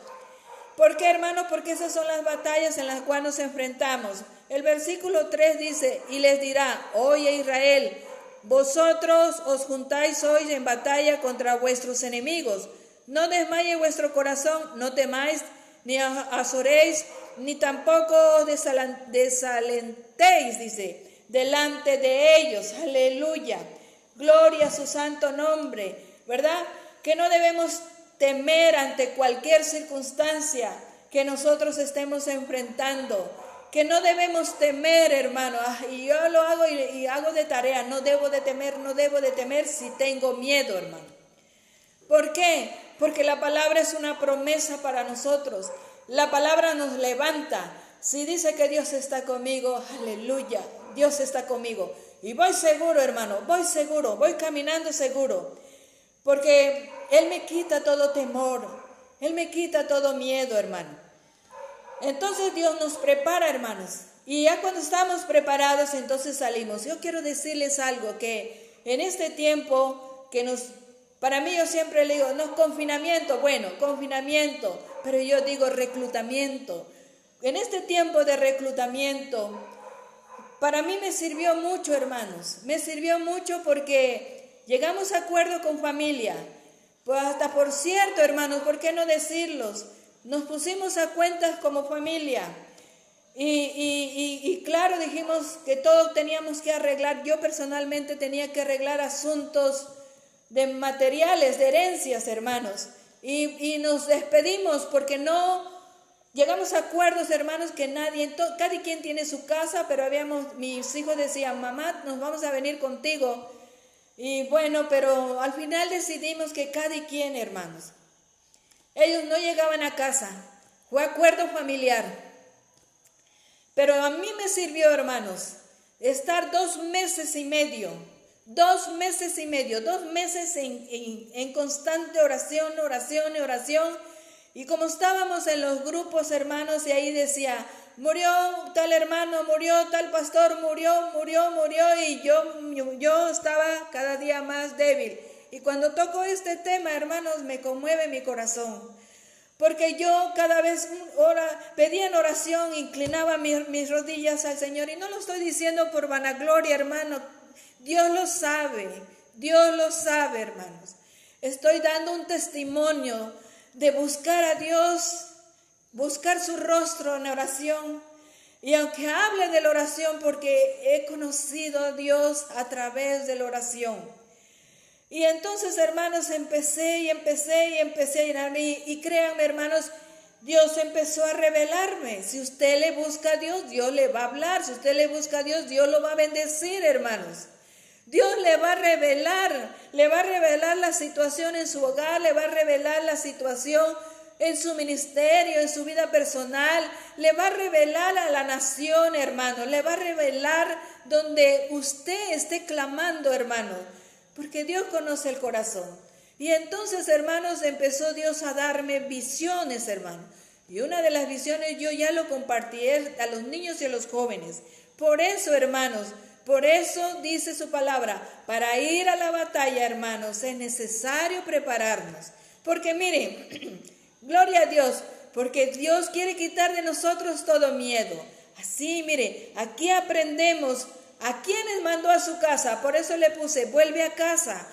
¿Por qué, hermanos? Porque esas son las batallas en las cuales nos enfrentamos. El versículo 3 dice, y les dirá, oye Israel, vosotros os juntáis hoy en batalla contra vuestros enemigos. No desmaye vuestro corazón, no temáis, ni azoréis, ni tampoco os desalentéis, dice, delante de ellos. Aleluya. Gloria a su santo nombre, ¿verdad? Que no debemos temer ante cualquier circunstancia que nosotros estemos enfrentando. Que no debemos temer, hermano. Y yo lo hago y hago de tarea. No debo de temer si tengo miedo, hermano. ¿Por qué? Porque la palabra es una promesa para nosotros. La palabra nos levanta. Si dice que Dios está conmigo, aleluya, Dios está conmigo. Y voy seguro, hermano, voy seguro, voy caminando seguro. Porque Él me quita todo temor, Él me quita todo miedo, hermano. Entonces Dios nos prepara, hermanos. Y ya cuando estamos preparados, entonces salimos. Yo quiero decirles algo, que en este tiempo para mí yo siempre le digo, no confinamiento, bueno, confinamiento, pero yo digo reclutamiento. En este tiempo de reclutamiento, para mí me sirvió mucho, hermanos. Me sirvió mucho porque llegamos a acuerdo con familia. Pues hasta por cierto, hermanos, ¿por qué no decirlos? Nos pusimos a cuentas como familia. Y claro, dijimos que todo teníamos que arreglar. Yo personalmente tenía que arreglar asuntos de materiales, de herencias, hermanos. Y nos despedimos porque no llegamos a acuerdos, hermanos, que cada quien tiene su casa, pero mis hijos decían, mamá, nos vamos a venir contigo. Y bueno, pero al final decidimos que cada quien, hermanos. Ellos no llegaban a casa, fue acuerdo familiar. Pero a mí me sirvió, hermanos, estar 2 meses y medio, 2 meses y medio, 2 meses en constante oración. Y como estábamos en los grupos, hermanos, y ahí decía, murió tal hermano, murió tal pastor, murió, y yo estaba cada día más débil. Y cuando toco este tema, hermanos, me conmueve mi corazón. Porque yo cada vez pedía en oración, inclinaba mis rodillas al Señor. Y no lo estoy diciendo por vanagloria, hermano. Dios lo sabe, hermanos. Estoy dando un testimonio de buscar a Dios, buscar su rostro en oración. Y aunque hable de la oración, porque he conocido a Dios a través de la oración. Y entonces, hermanos, empecé a llenarme. Y créanme, hermanos, Dios empezó a revelarme. Si usted le busca a Dios, Dios le va a hablar. Si usted le busca a Dios, Dios lo va a bendecir, hermanos. Dios le va a revelar la situación en su hogar, le va a revelar la situación en su ministerio, en su vida personal, le va a revelar a la nación, hermano, le va a revelar donde usted esté clamando, hermano, porque Dios conoce el corazón. Y entonces, hermanos, empezó Dios a darme visiones, hermano. Y una de las visiones yo ya lo compartí a los niños y a los jóvenes. Por eso, hermanos, por eso dice su palabra, para ir a la batalla, hermanos, es necesario prepararnos. Porque miren, gloria a Dios, porque Dios quiere quitar de nosotros todo miedo. Así, mire, aquí aprendemos a quienes mandó a su casa. Por eso le puse, vuelve a casa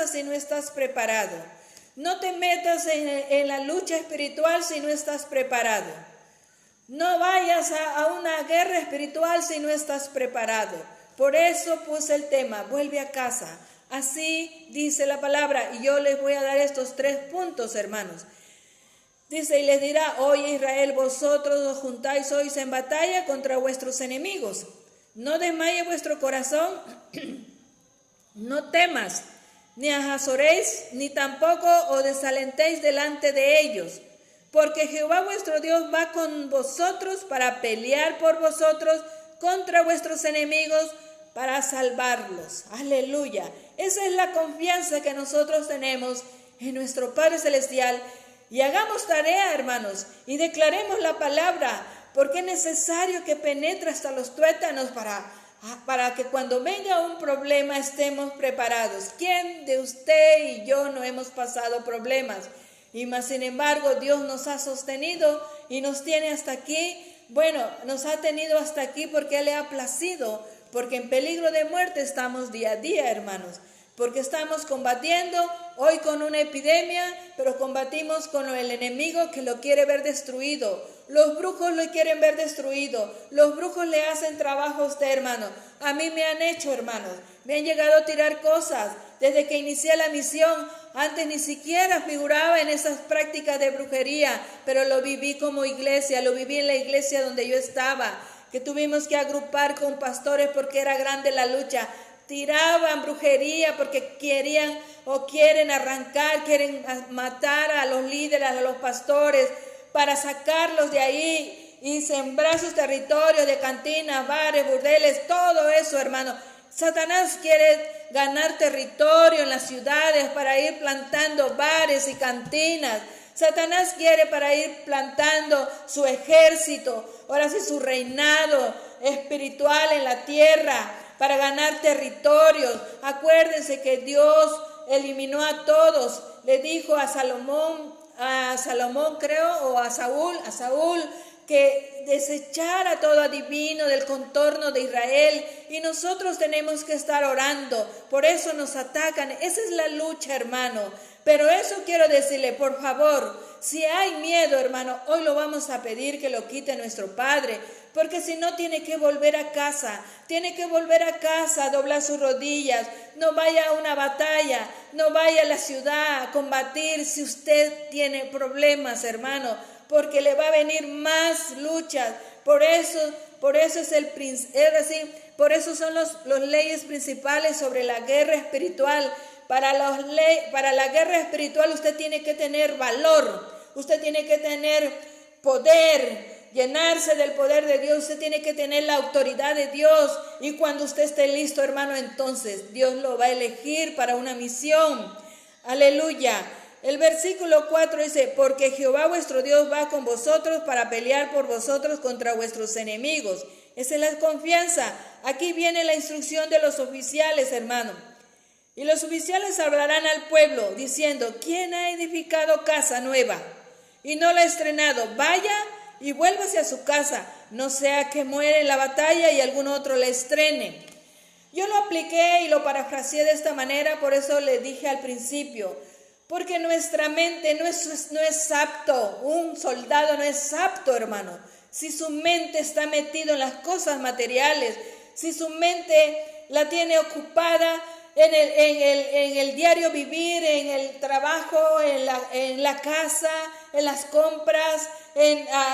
si no estás preparado. No te metas en la lucha espiritual si no estás preparado. No vayas a una guerra espiritual si no estás preparado. Por eso puse el tema, vuelve a casa. Así dice la palabra, y yo les voy a dar estos 3 puntos, hermanos. Dice, y les dirá, oye Israel, vosotros os juntáis hoy en batalla contra vuestros enemigos. No desmaye vuestro corazón, no temas, ni azoréis, ni tampoco os desalentéis delante de ellos. Porque Jehová vuestro Dios va con vosotros para pelear por vosotros contra vuestros enemigos, para salvarlos. Aleluya. Esa es la confianza que nosotros tenemos en nuestro Padre Celestial. Y hagamos tarea, hermanos, y declaremos la palabra, porque es necesario que penetre hasta los tuétanos para que cuando venga un problema estemos preparados. ¿Quién de usted y yo no hemos pasado problemas? Y más sin embargo, Dios nos ha sostenido y nos tiene hasta aquí. Bueno, nos ha tenido hasta aquí porque Él le ha placido, porque en peligro de muerte estamos día a día, hermanos. Porque estamos combatiendo hoy con una epidemia, pero combatimos con el enemigo que lo quiere ver destruido. Los brujos lo quieren ver destruido. Los brujos le hacen trabajo a usted, hermano. A mí me han hecho, hermanos. Me han llegado a tirar cosas. Desde que inicié la misión, antes ni siquiera figuraba en esas prácticas de brujería, pero lo viví como iglesia, lo viví en la iglesia donde yo estaba, que tuvimos que agrupar con pastores porque era grande la lucha. Tiraban brujería porque querían o quieren arrancar, quieren matar a los líderes, a los pastores, para sacarlos de ahí. y sembrar sus territorios de cantinas, bares, burdeles, todo eso, hermano. Satanás quiere ganar territorio en las ciudades para ir plantando bares y cantinas. Satanás quiere para ir plantando su ejército, ahora sí su reinado espiritual en la tierra, para ganar territorios. Acuérdense que Dios eliminó a todos. Le dijo a Salomón creo, o a Saúl, que desechara todo adivino del contorno de Israel, y nosotros tenemos que estar orando. Por eso nos atacan. Esa es la lucha, hermano. Pero eso quiero decirle, por favor, si hay miedo, hermano, hoy lo vamos a pedir que lo quite nuestro Padre, porque si no tiene que volver a casa, doblar sus rodillas, no vaya a una batalla, no vaya a la ciudad a combatir si usted tiene problemas, hermano, porque le va a venir más luchas. Por eso son los leyes principales sobre la guerra espiritual. Para la guerra espiritual usted tiene que tener valor, usted tiene que tener poder, llenarse del poder de Dios, usted tiene que tener la autoridad de Dios, y cuando usted esté listo, hermano, entonces Dios lo va a elegir para una misión. Aleluya. El versículo 4 dice: porque Jehová vuestro Dios va con vosotros para pelear por vosotros contra vuestros enemigos. Esa es la confianza. Aquí viene la instrucción de los oficiales, hermano. Y los oficiales hablarán al pueblo diciendo: ¿quién ha edificado casa nueva y no la ha estrenado? Vaya y vuélvase a su casa, no sea que muere en la batalla y algún otro la estrene. Yo lo apliqué y lo parafraseé de esta manera, por eso le dije al principio, porque nuestra mente no es apto, un soldado no es apto, hermano. Si su mente está metido en las cosas materiales, si su mente la tiene ocupada en el diario vivir, en el trabajo, en la casa, en las compras,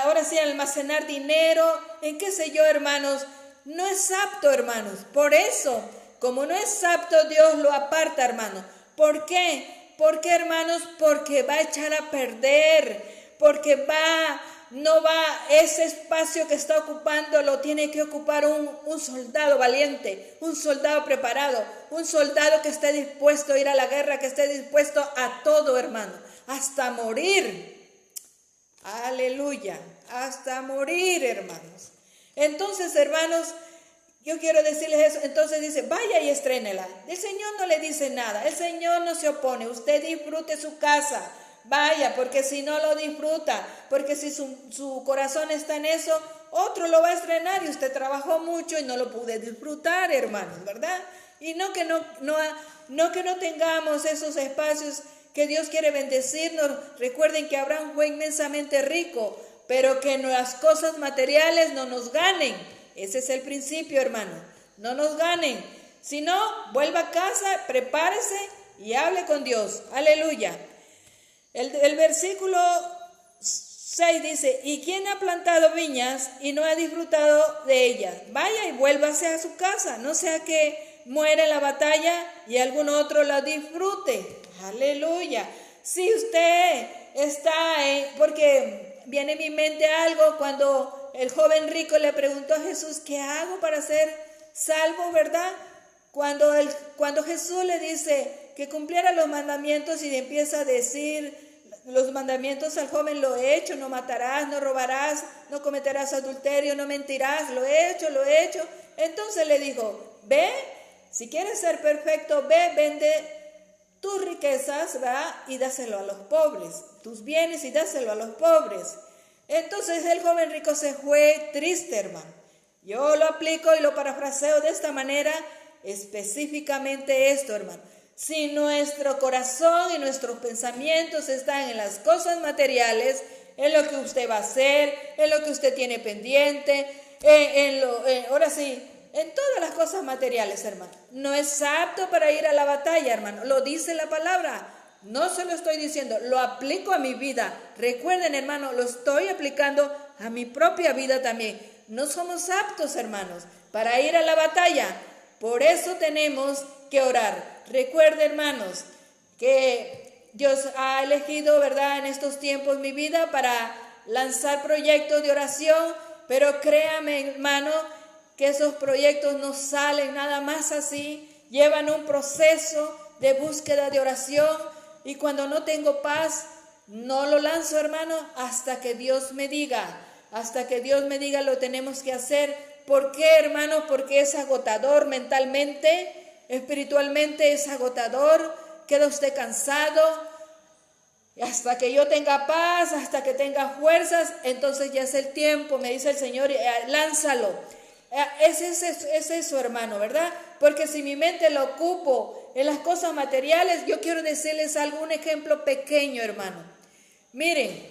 ahora sí almacenar dinero, en qué sé yo, hermanos, no es apto, hermanos. Por eso, como no es apto, Dios lo aparta, hermanos. ¿Por qué? ¿Por qué, hermanos? Porque va a echar a perder, porque no va, ese espacio que está ocupando lo tiene que ocupar un soldado valiente, un soldado preparado, un soldado que esté dispuesto a ir a la guerra, que esté dispuesto a todo, hermano, hasta morir. Aleluya, hasta morir, hermanos. Entonces, hermanos, yo quiero decirles eso. Entonces dice: vaya y estrénela. El Señor no le dice nada, el Señor no se opone. Usted disfrute su casa. Vaya, porque si no lo disfruta, porque si su corazón está en eso, otro lo va a estrenar y usted trabajó mucho y no lo pude disfrutar, hermanos, ¿verdad? Y no que no tengamos esos espacios que Dios quiere bendecirnos. Recuerden que Abraham fue inmensamente rico, pero que las cosas materiales no nos ganen. Ese es el principio, hermano, no nos ganen. Si no, vuelva a casa, prepárese y hable con Dios. Aleluya. El versículo 6 dice: ¿y quién ha plantado viñas y no ha disfrutado de ellas? Vaya y vuélvase a su casa, no sea que muera en la batalla y algún otro la disfrute. Aleluya. Si usted está porque viene en mi mente algo cuando el joven rico le preguntó a Jesús: ¿qué hago para ser salvo, verdad? Cuando Jesús le dice que cumpliera los mandamientos y le empieza a decir los mandamientos al joven: lo he hecho, no matarás, no robarás, no cometerás adulterio, no mentirás, lo he hecho. Entonces le dijo: ve, si quieres ser perfecto, ve, vende tus riquezas, va, y dáselo a los pobres, tus bienes y dáselo a los pobres. Entonces el joven rico se fue triste, hermano. Yo lo aplico y lo parafraseo de esta manera, específicamente esto, hermano. Si nuestro corazón y nuestros pensamientos están en las cosas materiales, en lo que usted va a hacer, en lo que usted tiene pendiente, ahora sí, en todas las cosas materiales, hermano, no es apto para ir a la batalla, hermano. Lo dice la palabra. No se lo estoy diciendo, lo aplico a mi vida. Recuerden, hermano, lo estoy aplicando a mi propia vida también. No somos aptos, hermanos, para ir a la batalla. Por eso tenemos que orar. Recuerden, hermanos, que Dios ha elegido, ¿verdad?, en estos tiempos mi vida para lanzar proyectos de oración, pero créame, hermano, que esos proyectos no salen nada más así, llevan un proceso de búsqueda de oración, y cuando no tengo paz, no lo lanzo, hermano, hasta que Dios me diga, lo tenemos que hacer. ¿Por qué, hermano? Porque es agotador mentalmente, espiritualmente es agotador, queda usted cansado. Hasta que yo tenga paz, hasta que tenga fuerzas, entonces ya es el tiempo, me dice el Señor, lánzalo. Es eso, hermano, ¿verdad? Porque si mi mente la ocupo en las cosas materiales, yo quiero decirles un ejemplo pequeño, hermano. Miren,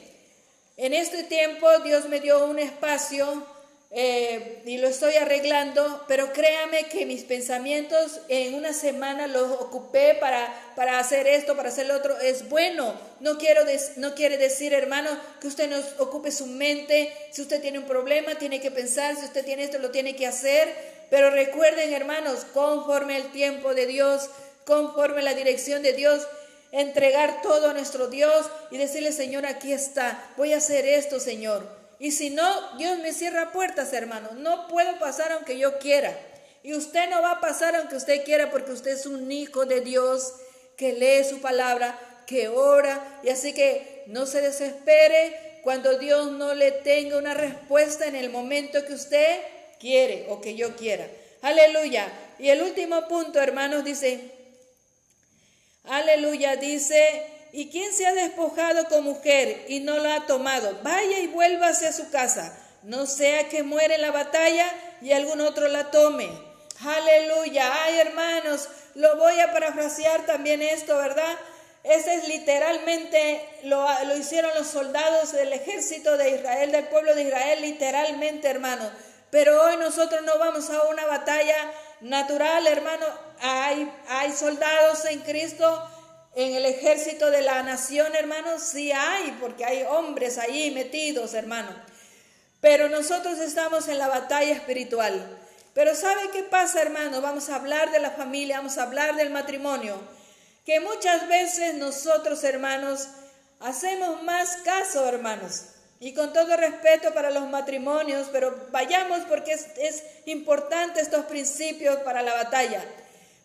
en este tiempo Dios me dio un espacio y lo estoy arreglando, pero créame que mis pensamientos en una semana los ocupé para hacer esto, para hacer lo otro. Es bueno, no quiere decir, hermano, que usted no ocupe su mente. Si usted tiene un problema, tiene que pensar. Si usted tiene esto, lo tiene que hacer. Pero recuerden, hermanos, conforme el tiempo de Dios, conforme la dirección de Dios, entregar todo a nuestro Dios y decirle, Señor, aquí está, voy a hacer esto, Señor. Y si no, Dios me cierra puertas, hermano. No puedo pasar aunque yo quiera. Y usted no va a pasar aunque usted quiera, porque usted es un hijo de Dios que lee su palabra, que ora. Y así que no se desespere cuando Dios no le tenga una respuesta en el momento que usted quiere o que yo quiera. Aleluya. Y el último punto, hermanos, dice, aleluya, dice, ¿y quién se ha despojado con mujer y no la ha tomado? Vaya y vuélvase a su casa, no sea que muera en la batalla y algún otro la tome. Aleluya. Ay, hermanos, lo voy a parafrasear también esto, ¿verdad? Ese es literalmente, lo hicieron los soldados del ejército de Israel, del pueblo de Israel, literalmente, hermano. Pero hoy nosotros no vamos a una batalla natural, hermano. Hay soldados en Cristo, en el ejército de la nación, hermanos, sí hay, porque hay hombres ahí metidos, hermano. Pero nosotros estamos en la batalla espiritual. Pero ¿sabe qué pasa, hermano? Vamos a hablar de la familia, vamos a hablar del matrimonio. Que muchas veces nosotros, hermanos, hacemos más caso, hermanos. Y con todo respeto para los matrimonios, pero vayamos porque es importante estos principios para la batalla.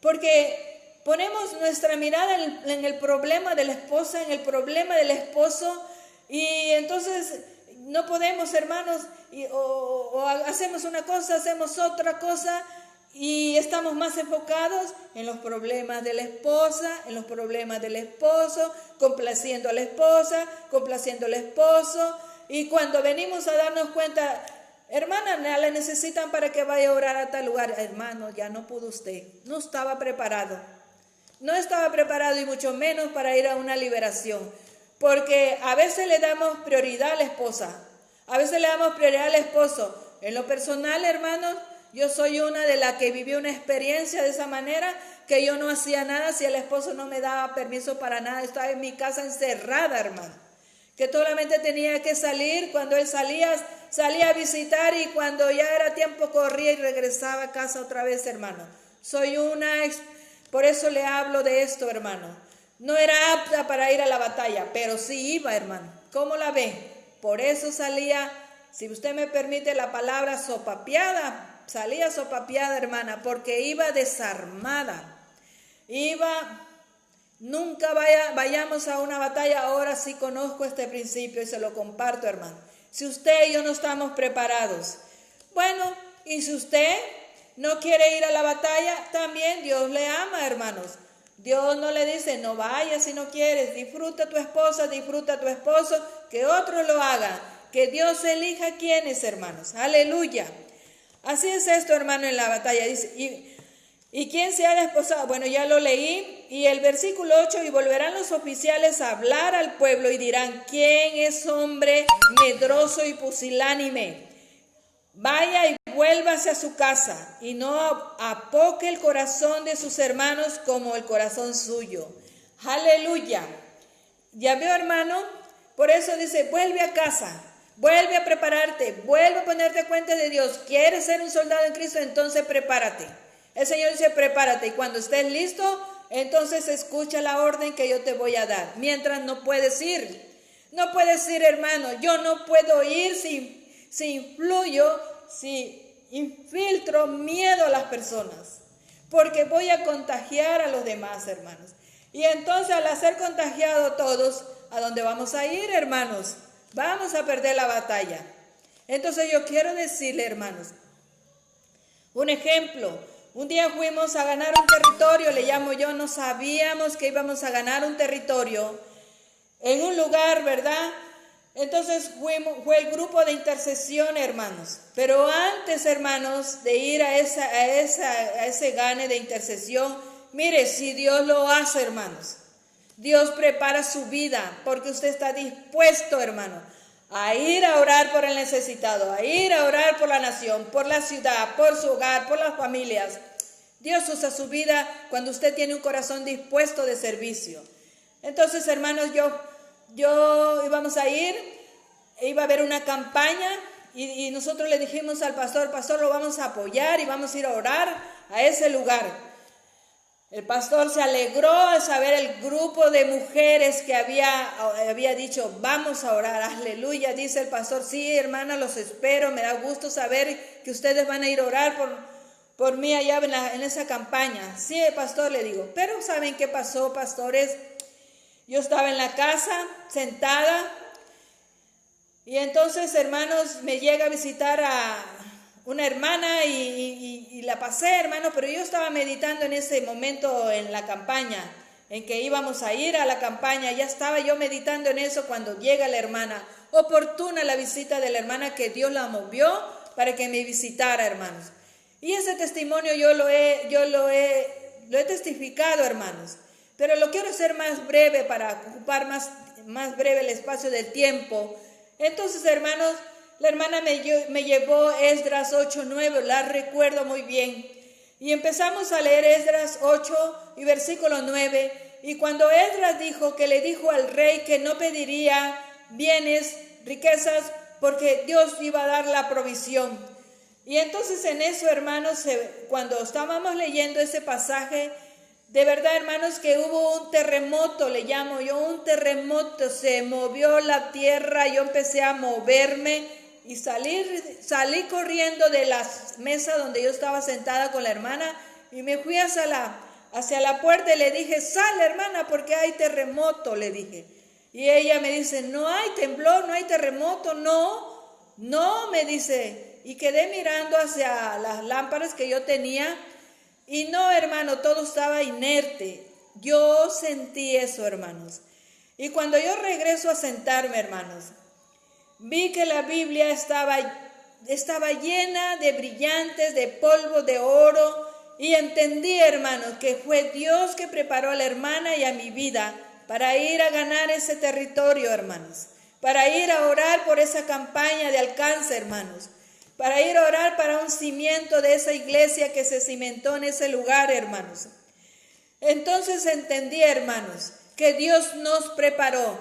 Porque ponemos nuestra mirada en el problema de la esposa, en el problema del esposo, y entonces no podemos, hermanos, o hacemos una cosa, hacemos otra cosa, y estamos más enfocados en los problemas de la esposa, en los problemas del esposo, complaciendo a la esposa, complaciendo al esposo, y cuando venimos a darnos cuenta, hermana, la necesitan para que vaya a orar a tal lugar. Hermano, ya no pudo usted, no estaba preparado. No estaba preparado y mucho menos para ir a una liberación. Porque a veces le damos prioridad a la esposa. A veces le damos prioridad al esposo. En lo personal, hermanos, yo soy una de las que vivió una experiencia de esa manera, que yo no hacía nada si el esposo no me daba permiso para nada. Estaba en mi casa encerrada, hermano. Que solamente tenía que salir. Cuando él salía a visitar, y cuando ya era tiempo corría y regresaba a casa otra vez, hermano. Por eso le hablo de esto, hermano. No era apta para ir a la batalla, pero sí iba, hermano. ¿Cómo la ve? Por eso salía, si usted me permite la palabra, sopapeada. Salía sopapeada, hermana, porque iba desarmada. Nunca vayamos a una batalla. Ahora sí conozco este principio y se lo comparto, hermano. Si usted y yo no estamos preparados, bueno, y si usted no quiere ir a la batalla, también Dios le ama, hermanos. Dios no le dice, no vayas si no quieres, disfruta a tu esposa, disfruta a tu esposo, que otros lo hagan, que Dios elija quiénes, hermanos. Aleluya. Así es esto, hermano, en la batalla. Dice, ¿y quién se ha desposado? Bueno, ya lo leí. Y el versículo 8, y volverán los oficiales a hablar al pueblo y dirán, ¿quién es hombre medroso y pusilánime? Vaya y vuélvase a su casa, y no apoque el corazón de sus hermanos como el corazón suyo. Aleluya. Ya veo, hermano, por eso dice, vuelve a casa, vuelve a prepararte, vuelve a ponerte cuenta de Dios. ¿Quieres ser un soldado en Cristo? Entonces prepárate. El Señor dice, prepárate, y cuando estés listo, entonces escucha la orden que yo te voy a dar. Mientras no puedes ir. No puedes ir, hermano. Yo no puedo ir si influyo, si infiltro miedo a las personas, porque voy a contagiar a los demás, hermanos. Y entonces al ser contagiados todos, ¿a dónde vamos a ir, hermanos? Vamos a perder la batalla. Entonces yo quiero decirle, hermanos, un ejemplo. Un día fuimos a ganar un territorio, le llamo yo, no sabíamos que íbamos a ganar un territorio en un lugar, ¿verdad? Entonces fue el grupo de intercesión, hermanos. Pero antes, hermanos, de ir a ese gane de intercesión, mire, si Dios lo hace, hermanos, Dios prepara su vida, porque usted está dispuesto, hermano, a ir a orar por el necesitado, a ir a orar por la nación, por la ciudad, por su hogar, por las familias. Dios usa su vida cuando usted tiene un corazón dispuesto de servicio. Entonces, hermanos, yo íbamos a ir, iba a haber una campaña y nosotros le dijimos al pastor, lo vamos a apoyar y vamos a ir a orar a ese lugar. El pastor se alegró al saber el grupo de mujeres que había dicho, vamos a orar, aleluya. Dice el pastor, sí, hermana, los espero, me da gusto saber que ustedes van a ir a orar por mí allá en esa campaña. Sí, pastor, le digo, pero ¿saben qué pasó, pastores? Yo estaba en la casa, sentada, y entonces, hermanos, me llega a visitar a una hermana y la pasé, hermano, pero yo estaba meditando en ese momento en la campaña, en que íbamos a ir a la campaña. Ya estaba yo meditando en eso cuando llega la hermana. Oportuna la visita de la hermana, que Dios la movió para que me visitara, hermanos. Y ese testimonio yo lo he testificado, hermanos. Pero lo quiero hacer más breve para ocupar más breve el espacio del tiempo. Entonces, hermanos, la hermana me llevó Esdras 8:9, la recuerdo muy bien. Y empezamos a leer Esdras 8 y versículo 9. Y cuando Esdras dijo que le dijo al rey que no pediría bienes, riquezas, porque Dios iba a dar la provisión. Y entonces en eso, hermanos, cuando estábamos leyendo ese pasaje, de verdad, hermanos, que hubo un terremoto, le llamo yo, un terremoto, se movió la tierra, yo empecé a moverme y salí corriendo de la mesa donde yo estaba sentada con la hermana y me fui hacia la puerta y le dije, sal, hermana, porque hay terremoto, le dije. Y ella me dice, no hay temblor, no hay terremoto, no, me dice. Y quedé mirando hacia las lámparas que yo tenía. Y no, hermano, todo estaba inerte. Yo sentí eso, hermanos. Y cuando yo regreso a sentarme, hermanos, vi que la Biblia estaba llena de brillantes, de polvo, de oro. Y entendí, hermanos, que fue Dios que preparó a la hermana y a mi vida para ir a ganar ese territorio, hermanos. Para ir a orar por esa campaña de alcance, hermanos. Para ir a orar para un cimiento de esa iglesia que se cimentó en ese lugar, hermanos. Entonces entendí, hermanos, que Dios nos preparó.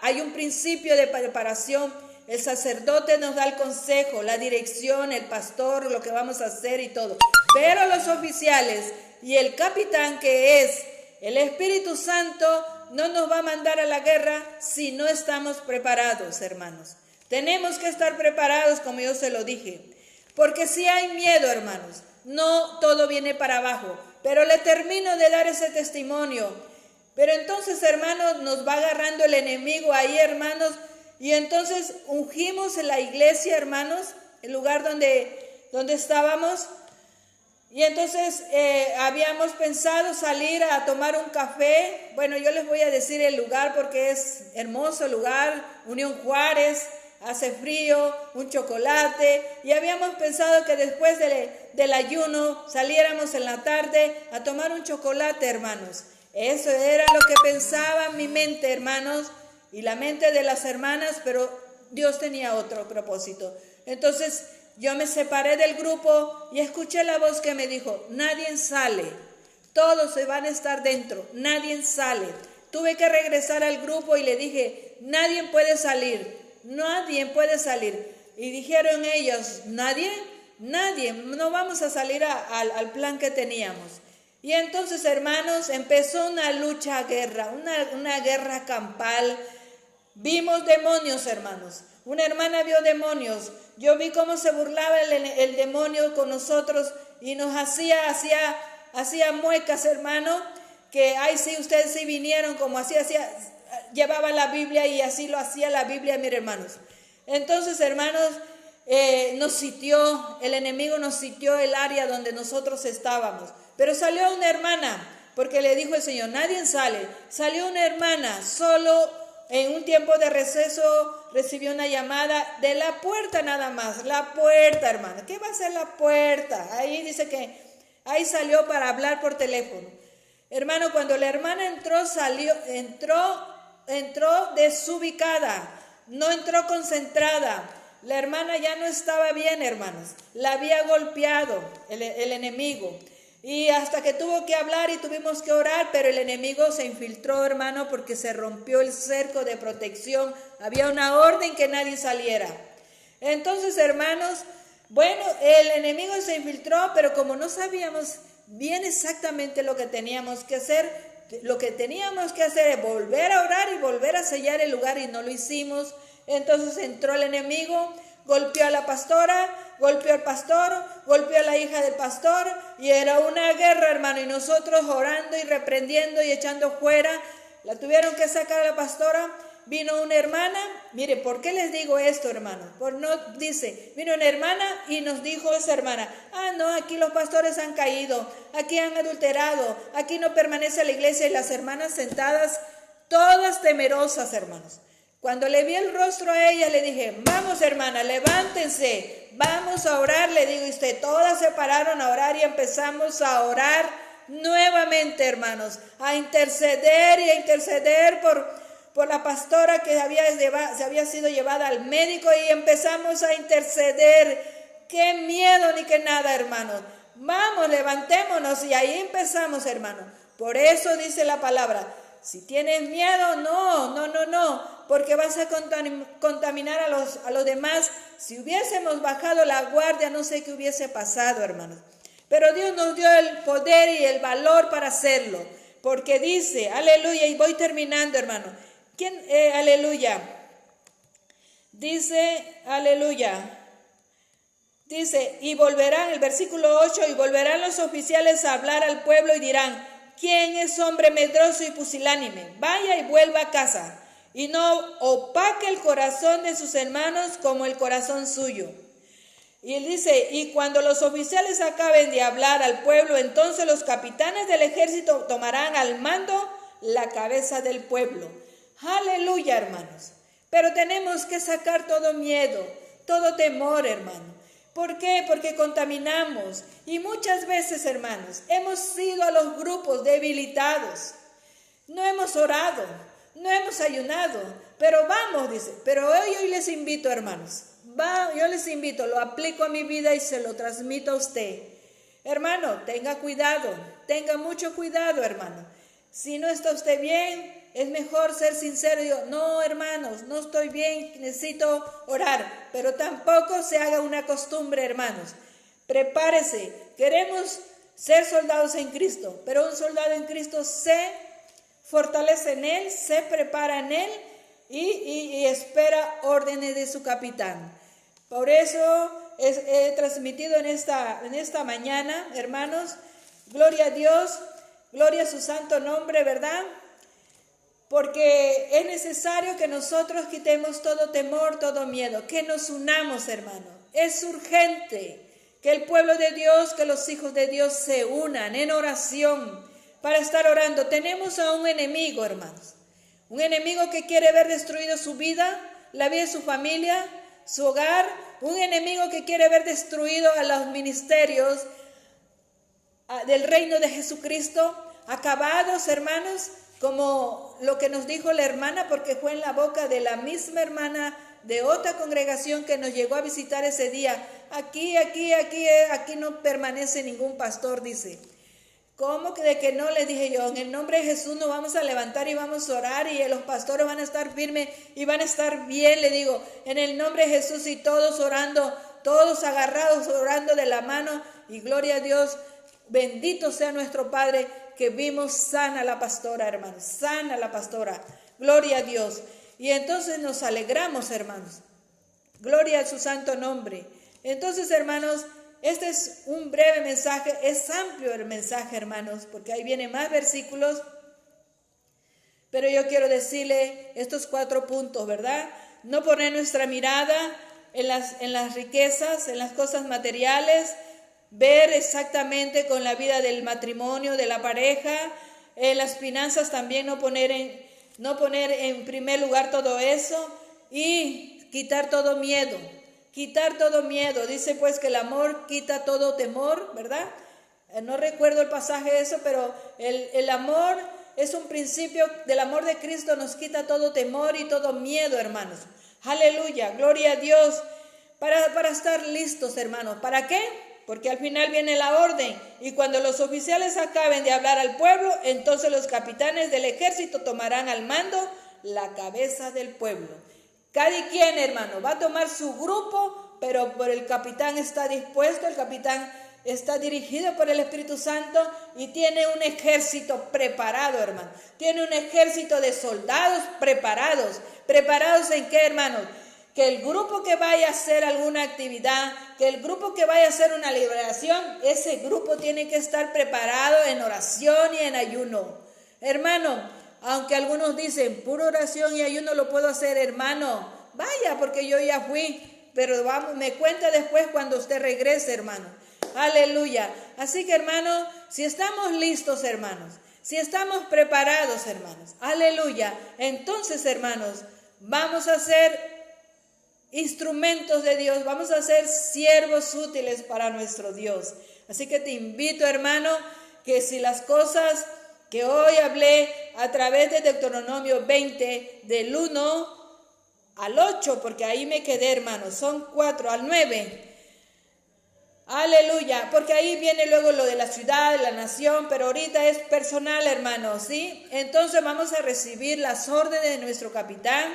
Hay un principio de preparación. El sacerdote nos da el consejo, la dirección, el pastor, lo que vamos a hacer y todo. Pero los oficiales y el capitán, que es el Espíritu Santo, no nos va a mandar a la guerra si no estamos preparados, hermanos. Tenemos que estar preparados, como yo se lo dije, porque si hay miedo, hermanos, no todo viene para abajo. Pero le termino de dar ese testimonio. Pero entonces, hermanos, nos va agarrando el enemigo ahí, hermanos, y entonces ungimos en la iglesia, hermanos, el lugar donde estábamos. Y entonces habíamos pensado salir a tomar un café. Bueno, yo les voy a decir el lugar porque es hermoso el lugar, Unión Juárez. Hace frío, un chocolate, y habíamos pensado que después del ayuno saliéramos en la tarde a tomar un chocolate, hermanos. Eso era lo que pensaba mi mente, hermanos, y la mente de las hermanas, pero Dios tenía otro propósito. Entonces yo me separé del grupo y escuché la voz que me dijo, nadie sale, todos se van a estar dentro, nadie sale. Tuve que regresar al grupo y le dije, nadie puede salir. Nadie puede salir. Y dijeron ellos, nadie, no vamos a salir al plan que teníamos. Y entonces, hermanos, empezó una guerra campal. Vimos demonios, hermanos. Una hermana vio demonios. Yo vi cómo se burlaba el demonio con nosotros y nos hacía muecas, hermano, que ay sí, ustedes sí vinieron, como llevaba la Biblia y así lo hacía la Biblia, mis hermanos. Entonces, hermanos, el enemigo nos sitió el área donde nosotros estábamos. Pero salió una hermana, porque le dijo el Señor, nadie sale. Salió una hermana, solo en un tiempo de receso recibió una llamada de la puerta nada más. La puerta, hermana. ¿Qué va a ser la puerta? Ahí dice que ahí salió para hablar por teléfono. Hermano, cuando la hermana entró desubicada, no entró concentrada. La hermana ya no estaba bien, hermanos. La había golpeado el enemigo. Y hasta que tuvo que hablar y tuvimos que orar, pero el enemigo se infiltró, hermano, porque se rompió el cerco de protección. Había una orden que nadie saliera. Entonces, hermanos, bueno, el enemigo se infiltró, pero como no sabíamos bien exactamente lo que teníamos que hacer es volver a orar y volver a sellar el lugar, y no lo hicimos. Entonces entró el enemigo, golpeó a la pastora, golpeó al pastor, golpeó a la hija del pastor, y era una guerra, hermano, y nosotros orando y reprendiendo y echando fuera. La tuvieron que sacar a la pastora. Vino una hermana, mire, ¿por qué les digo esto, hermano? Vino una hermana y nos dijo esa hermana, no, aquí los pastores han caído, aquí han adulterado, aquí no permanece la iglesia, y las hermanas sentadas, todas temerosas, hermanos. Cuando le vi el rostro a ella, le dije, vamos, hermana, levántense, vamos a orar, le digo, y todas se pararon a orar y empezamos a orar nuevamente, hermanos, a interceder por la pastora que se había sido llevada al médico, y empezamos a interceder. Qué miedo ni qué nada, hermanos. Vamos, levantémonos, y ahí empezamos, hermano. Por eso dice la palabra, si tienes miedo, no, porque vas a contaminar a los demás. Si hubiésemos bajado la guardia, no sé qué hubiese pasado, hermanos. Pero Dios nos dio el poder y el valor para hacerlo, porque dice, aleluya, y voy terminando, hermano. Aleluya. Dice, aleluya. Dice, y volverán, el versículo 8, y volverán los oficiales a hablar al pueblo y dirán, ¿quién es hombre medroso y pusilánime? Vaya y vuelva a casa, y no opaque el corazón de sus hermanos como el corazón suyo. Y él dice, y cuando los oficiales acaben de hablar al pueblo, entonces los capitanes del ejército tomarán al mando la cabeza del pueblo. Aleluya, hermanos. Pero tenemos que sacar todo miedo, todo temor, hermano. ¿Por qué? Porque contaminamos. Y muchas veces, hermanos, hemos ido a los grupos debilitados. No hemos orado, no hemos ayunado. Pero vamos, dice. Pero hoy les invito, hermanos. Yo les invito, lo aplico a mi vida y se lo transmito a usted. Hermano, tenga cuidado, tenga mucho cuidado, hermano. Si no está usted bien, es mejor ser sincero y digo, no, hermanos, no estoy bien, necesito orar. Pero tampoco se haga una costumbre, hermanos. Prepárese. Queremos ser soldados en Cristo, pero un soldado en Cristo se fortalece en Él, se prepara en Él y espera órdenes de su capitán. Por eso he transmitido en esta mañana, hermanos, gloria a Dios, gloria a su santo nombre, ¿verdad? Porque es necesario que nosotros quitemos todo temor, todo miedo, que nos unamos, hermano. Es urgente que el pueblo de Dios, que los hijos de Dios se unan en oración para estar orando. Tenemos a un enemigo, hermanos. Un enemigo que quiere ver destruido su vida, la vida de su familia, su hogar. Un enemigo que quiere ver destruido a los ministerios del reino de Jesucristo, acabados, hermanos, como lo que nos dijo la hermana, porque fue en la boca de la misma hermana de otra congregación que nos llegó a visitar ese día. Aquí no permanece ningún pastor, dice. ¿Cómo que de que no? Le dije yo, en el nombre de Jesús nos vamos a levantar y vamos a orar y los pastores van a estar firmes y van a estar bien, le digo, en el nombre de Jesús, y todos orando, todos agarrados, orando de la mano, y gloria a Dios, bendito sea nuestro Padre, que vimos sana la pastora, hermano, sana la pastora, gloria a Dios. Y entonces nos alegramos, hermanos. Gloria a su santo nombre. Entonces, hermanos, este es un breve mensaje, es amplio el mensaje, hermanos, porque ahí vienen más versículos. Pero yo quiero decirle estos 4 puntos, ¿verdad? No poner nuestra mirada en las riquezas, en las cosas materiales, ver exactamente con la vida del matrimonio, de la pareja, en las finanzas también no poner en primer lugar todo eso y quitar todo miedo. Quitar todo miedo. Dice pues que el amor quita todo temor, ¿verdad? No recuerdo el pasaje de eso, pero el amor es un principio del amor de Cristo, nos quita todo temor y todo miedo, hermanos. Aleluya, gloria a Dios. Para estar listos, hermanos. ¿Para qué? Porque al final viene la orden. Y cuando los oficiales acaben de hablar al pueblo, entonces los capitanes del ejército tomarán al mando la cabeza del pueblo. Cada quien, hermano, va a tomar su grupo, pero por el capitán está dispuesto, el capitán está dirigido por el Espíritu Santo y tiene un ejército preparado, hermano. Tiene un ejército de soldados preparados. ¿Preparados en qué, hermanos? Que el grupo que vaya a hacer alguna actividad, que el grupo que vaya a hacer una liberación, ese grupo tiene que estar preparado en oración y en ayuno. Hermano, aunque algunos dicen, pura oración y ayuno lo puedo hacer, hermano, vaya, porque yo ya fui, pero vamos, me cuenta después cuando usted regrese, hermano. Aleluya. Así que, hermano, si estamos listos, hermanos, si estamos preparados, hermanos, aleluya, entonces, hermanos, vamos a ser instrumentos de Dios, vamos a ser siervos útiles para nuestro Dios. Así que te invito, hermano, que si las cosas que hoy hablé a través de Deuteronomio 20, del 1 al 8, porque ahí me quedé, hermano, son 4 al 9. Aleluya, porque ahí viene luego lo de la ciudad, de la nación, pero ahorita es personal, hermano, ¿sí? Entonces vamos a recibir las órdenes de nuestro capitán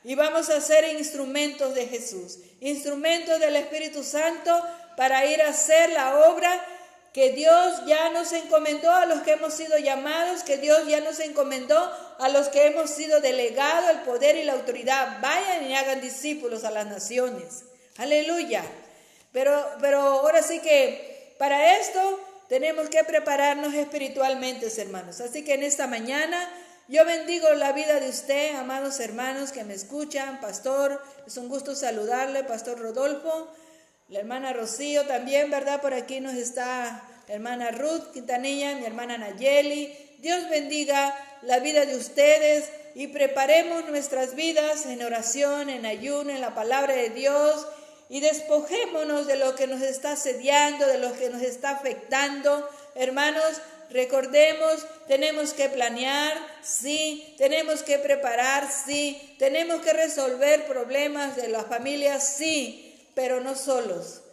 y vamos a ser instrumentos de Jesús, instrumentos del Espíritu Santo para ir a hacer la obra que Dios ya nos encomendó a los que hemos sido llamados, que Dios ya nos encomendó a los que hemos sido delegados el poder y la autoridad. Vayan y hagan discípulos a las naciones. Aleluya. Pero ahora sí que para esto tenemos que prepararnos espiritualmente, hermanos. Así que en esta mañana yo bendigo la vida de usted, amados hermanos que me escuchan. Pastor, es un gusto saludarle, Pastor Rodolfo. La hermana Rocío también, ¿verdad? Por aquí nos está la hermana Ruth Quintanilla, mi hermana Nayeli. Dios bendiga la vida de ustedes y preparemos nuestras vidas en oración, en ayuno, en la palabra de Dios y despojémonos de lo que nos está asediando, de lo que nos está afectando. Hermanos, recordemos, tenemos que planear, sí, tenemos que preparar, sí, tenemos que resolver problemas de las familias, sí, pero no solos.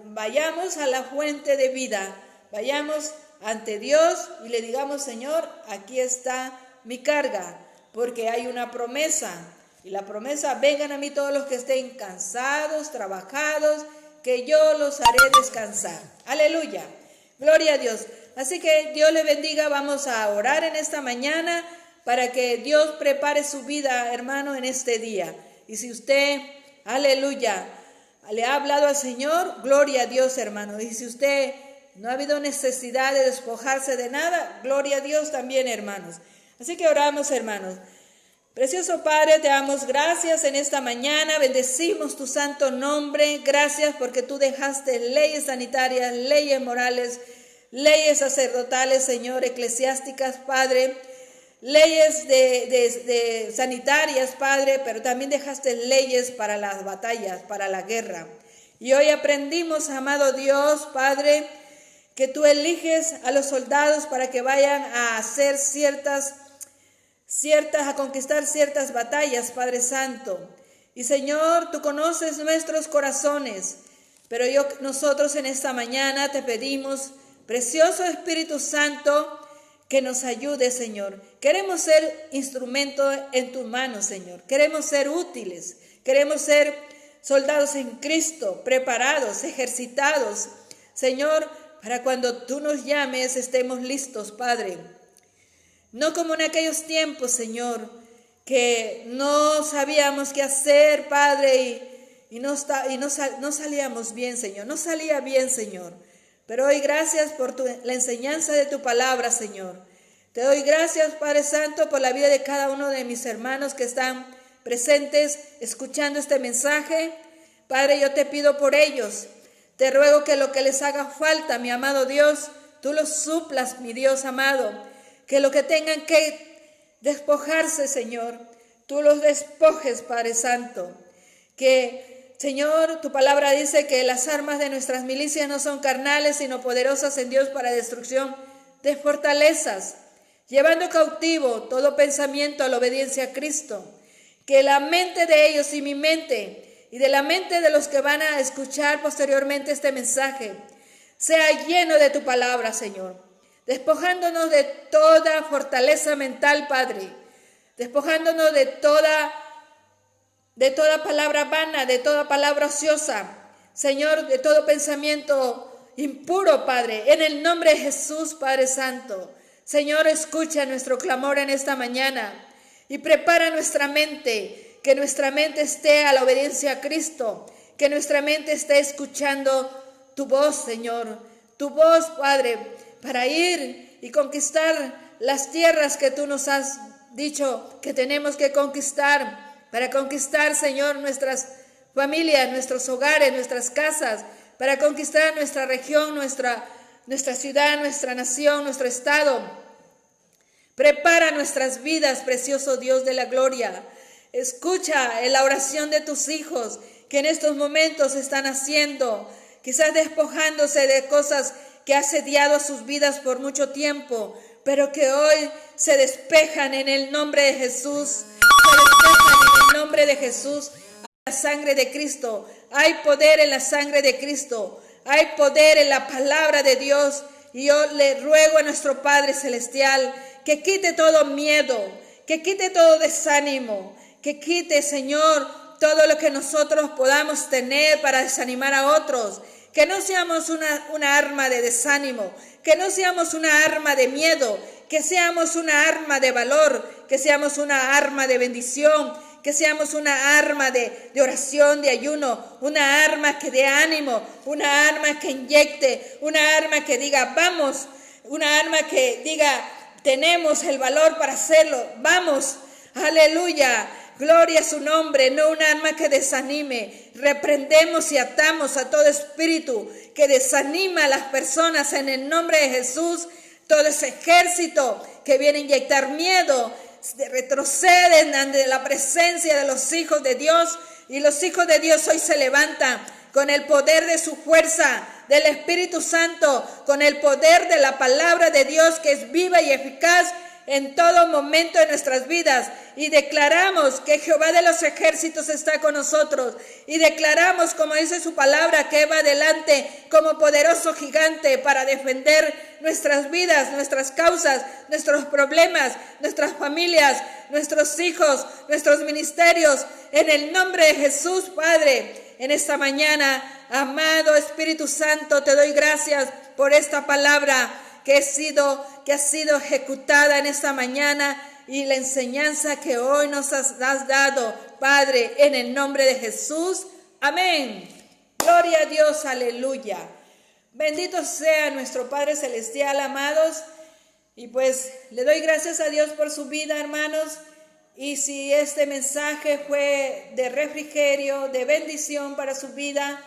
Vayamos a la fuente de vida, vayamos ante Dios y le digamos, Señor, aquí está mi carga, porque hay una promesa, y la promesa, vengan a mí todos los que estén cansados, trabajados, que yo los haré descansar. Aleluya, gloria a Dios. Así que Dios le bendiga, vamos a orar en esta mañana para que Dios prepare su vida, hermano, en este día. Y si usted, aleluya, le ha hablado al Señor, gloria a Dios, hermano. Y si usted no ha habido necesidad de despojarse de nada, gloria a Dios también, hermanos. Así que oramos, hermanos. Precioso Padre, te damos gracias en esta mañana, bendecimos tu santo nombre. Gracias porque tú dejaste leyes sanitarias, leyes morales, leyes sacerdotales, Señor, eclesiásticas, Padre. Leyes de sanitarias, Padre, pero también dejaste leyes para las batallas, para la guerra. Y hoy aprendimos, amado Dios, Padre, que tú eliges a los soldados para que vayan a hacer a conquistar ciertas batallas, Padre Santo. Y Señor, tú conoces nuestros corazones, pero nosotros en esta mañana te pedimos, precioso Espíritu Santo, que nos ayude, Señor. Queremos ser instrumento en tus manos, Señor. Queremos ser útiles. Queremos ser soldados en Cristo, preparados, ejercitados. Señor, para cuando tú nos llames estemos listos, Padre. No como en aquellos tiempos, Señor, que no sabíamos qué hacer, Padre, y no salíamos bien, Señor, no salía bien, Señor. Pero hoy gracias por la enseñanza de tu palabra, Señor. Te doy gracias, Padre Santo, por la vida de cada uno de mis hermanos que están presentes escuchando este mensaje. Padre, yo te pido por ellos. Te ruego que lo que les haga falta, mi amado Dios, tú los suplas, mi Dios amado. Que lo que tengan que despojarse, Señor, tú los despojes, Padre Santo. Que, Señor, tu palabra dice que las armas de nuestras milicias no son carnales, sino poderosas en Dios para destrucción de fortalezas, llevando cautivo todo pensamiento a la obediencia a Cristo. Que la mente de ellos y mi mente y de la mente de los que van a escuchar posteriormente este mensaje sea lleno de tu palabra, Señor, despojándonos de toda fortaleza mental, Padre, despojándonos de toda palabra vana, de toda palabra ociosa, Señor, de todo pensamiento impuro, Padre, en el nombre de Jesús, Padre Santo. Señor, escucha nuestro clamor en esta mañana y prepara nuestra mente, que nuestra mente esté a la obediencia a Cristo, que nuestra mente esté escuchando tu voz, Señor, tu voz, Padre, para ir y conquistar las tierras que tú nos has dicho que tenemos que conquistar, para conquistar, Señor, nuestras familias, nuestros hogares, nuestras casas, para conquistar nuestra región, nuestra ciudad, nuestra nación, nuestro estado. Prepara nuestras vidas, precioso Dios de la gloria. Escucha la oración de tus hijos que en estos momentos están haciendo, quizás despojándose de cosas que ha asediado sus vidas por mucho tiempo, pero que hoy se despejan en el nombre de Jesús. Se despejan en el nombre de Jesús. Hay la sangre de Cristo. Hay poder en la sangre de Cristo. Hay poder en la palabra de Dios. Y yo le ruego a nuestro Padre Celestial que quite todo miedo, que quite todo desánimo, que quite, Señor, todo lo que nosotros podamos tener para desanimar a otros. Que no seamos una arma de desánimo, que no seamos una arma de miedo, que seamos una arma de valor, que seamos una arma de bendición, que seamos una arma de oración, de ayuno, una arma que dé ánimo, una arma que inyecte, una arma que diga vamos, una arma que diga tenemos el valor para hacerlo, vamos, aleluya. Gloria a su nombre, no un arma que desanime. Reprendemos y atamos a todo espíritu que desanima a las personas en el nombre de Jesús. Todo ese ejército que viene a inyectar miedo, retroceden ante la presencia de los hijos de Dios. Y los hijos de Dios hoy se levantan con el poder de su fuerza, del Espíritu Santo, con el poder de la palabra de Dios que es viva y eficaz en todo momento de nuestras vidas, y declaramos que Jehová de los ejércitos está con nosotros, y declaramos, como dice su palabra, que va adelante como poderoso gigante para defender nuestras vidas, nuestras causas, nuestros problemas, nuestras familias, nuestros hijos, nuestros ministerios, en el nombre de Jesús, Padre. En esta mañana, amado Espíritu Santo, te doy gracias por esta palabra que ha sido ejecutada en esta mañana, y la enseñanza que hoy nos has dado, Padre, en el nombre de Jesús. Amén. Gloria a Dios, aleluya. Bendito sea nuestro Padre Celestial, amados. Y pues le doy gracias a Dios por su vida, hermanos. Y si este mensaje fue de refrigerio, de bendición para su vida,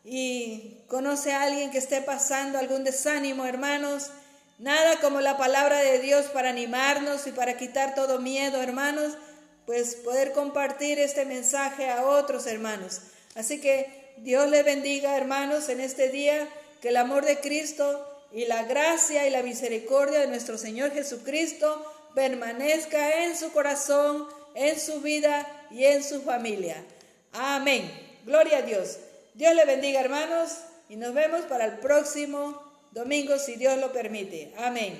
y conoce a alguien que esté pasando algún desánimo, hermanos, nada como la palabra de Dios para animarnos y para quitar todo miedo, hermanos, pues poder compartir este mensaje a otros hermanos. Así que Dios les bendiga, hermanos, en este día, que el amor de Cristo y la gracia y la misericordia de nuestro Señor Jesucristo permanezca en su corazón, en su vida y en su familia. Amén. Gloria a Dios. Dios le bendiga, hermanos, y nos vemos para el próximo domingo, si Dios lo permite. Amén.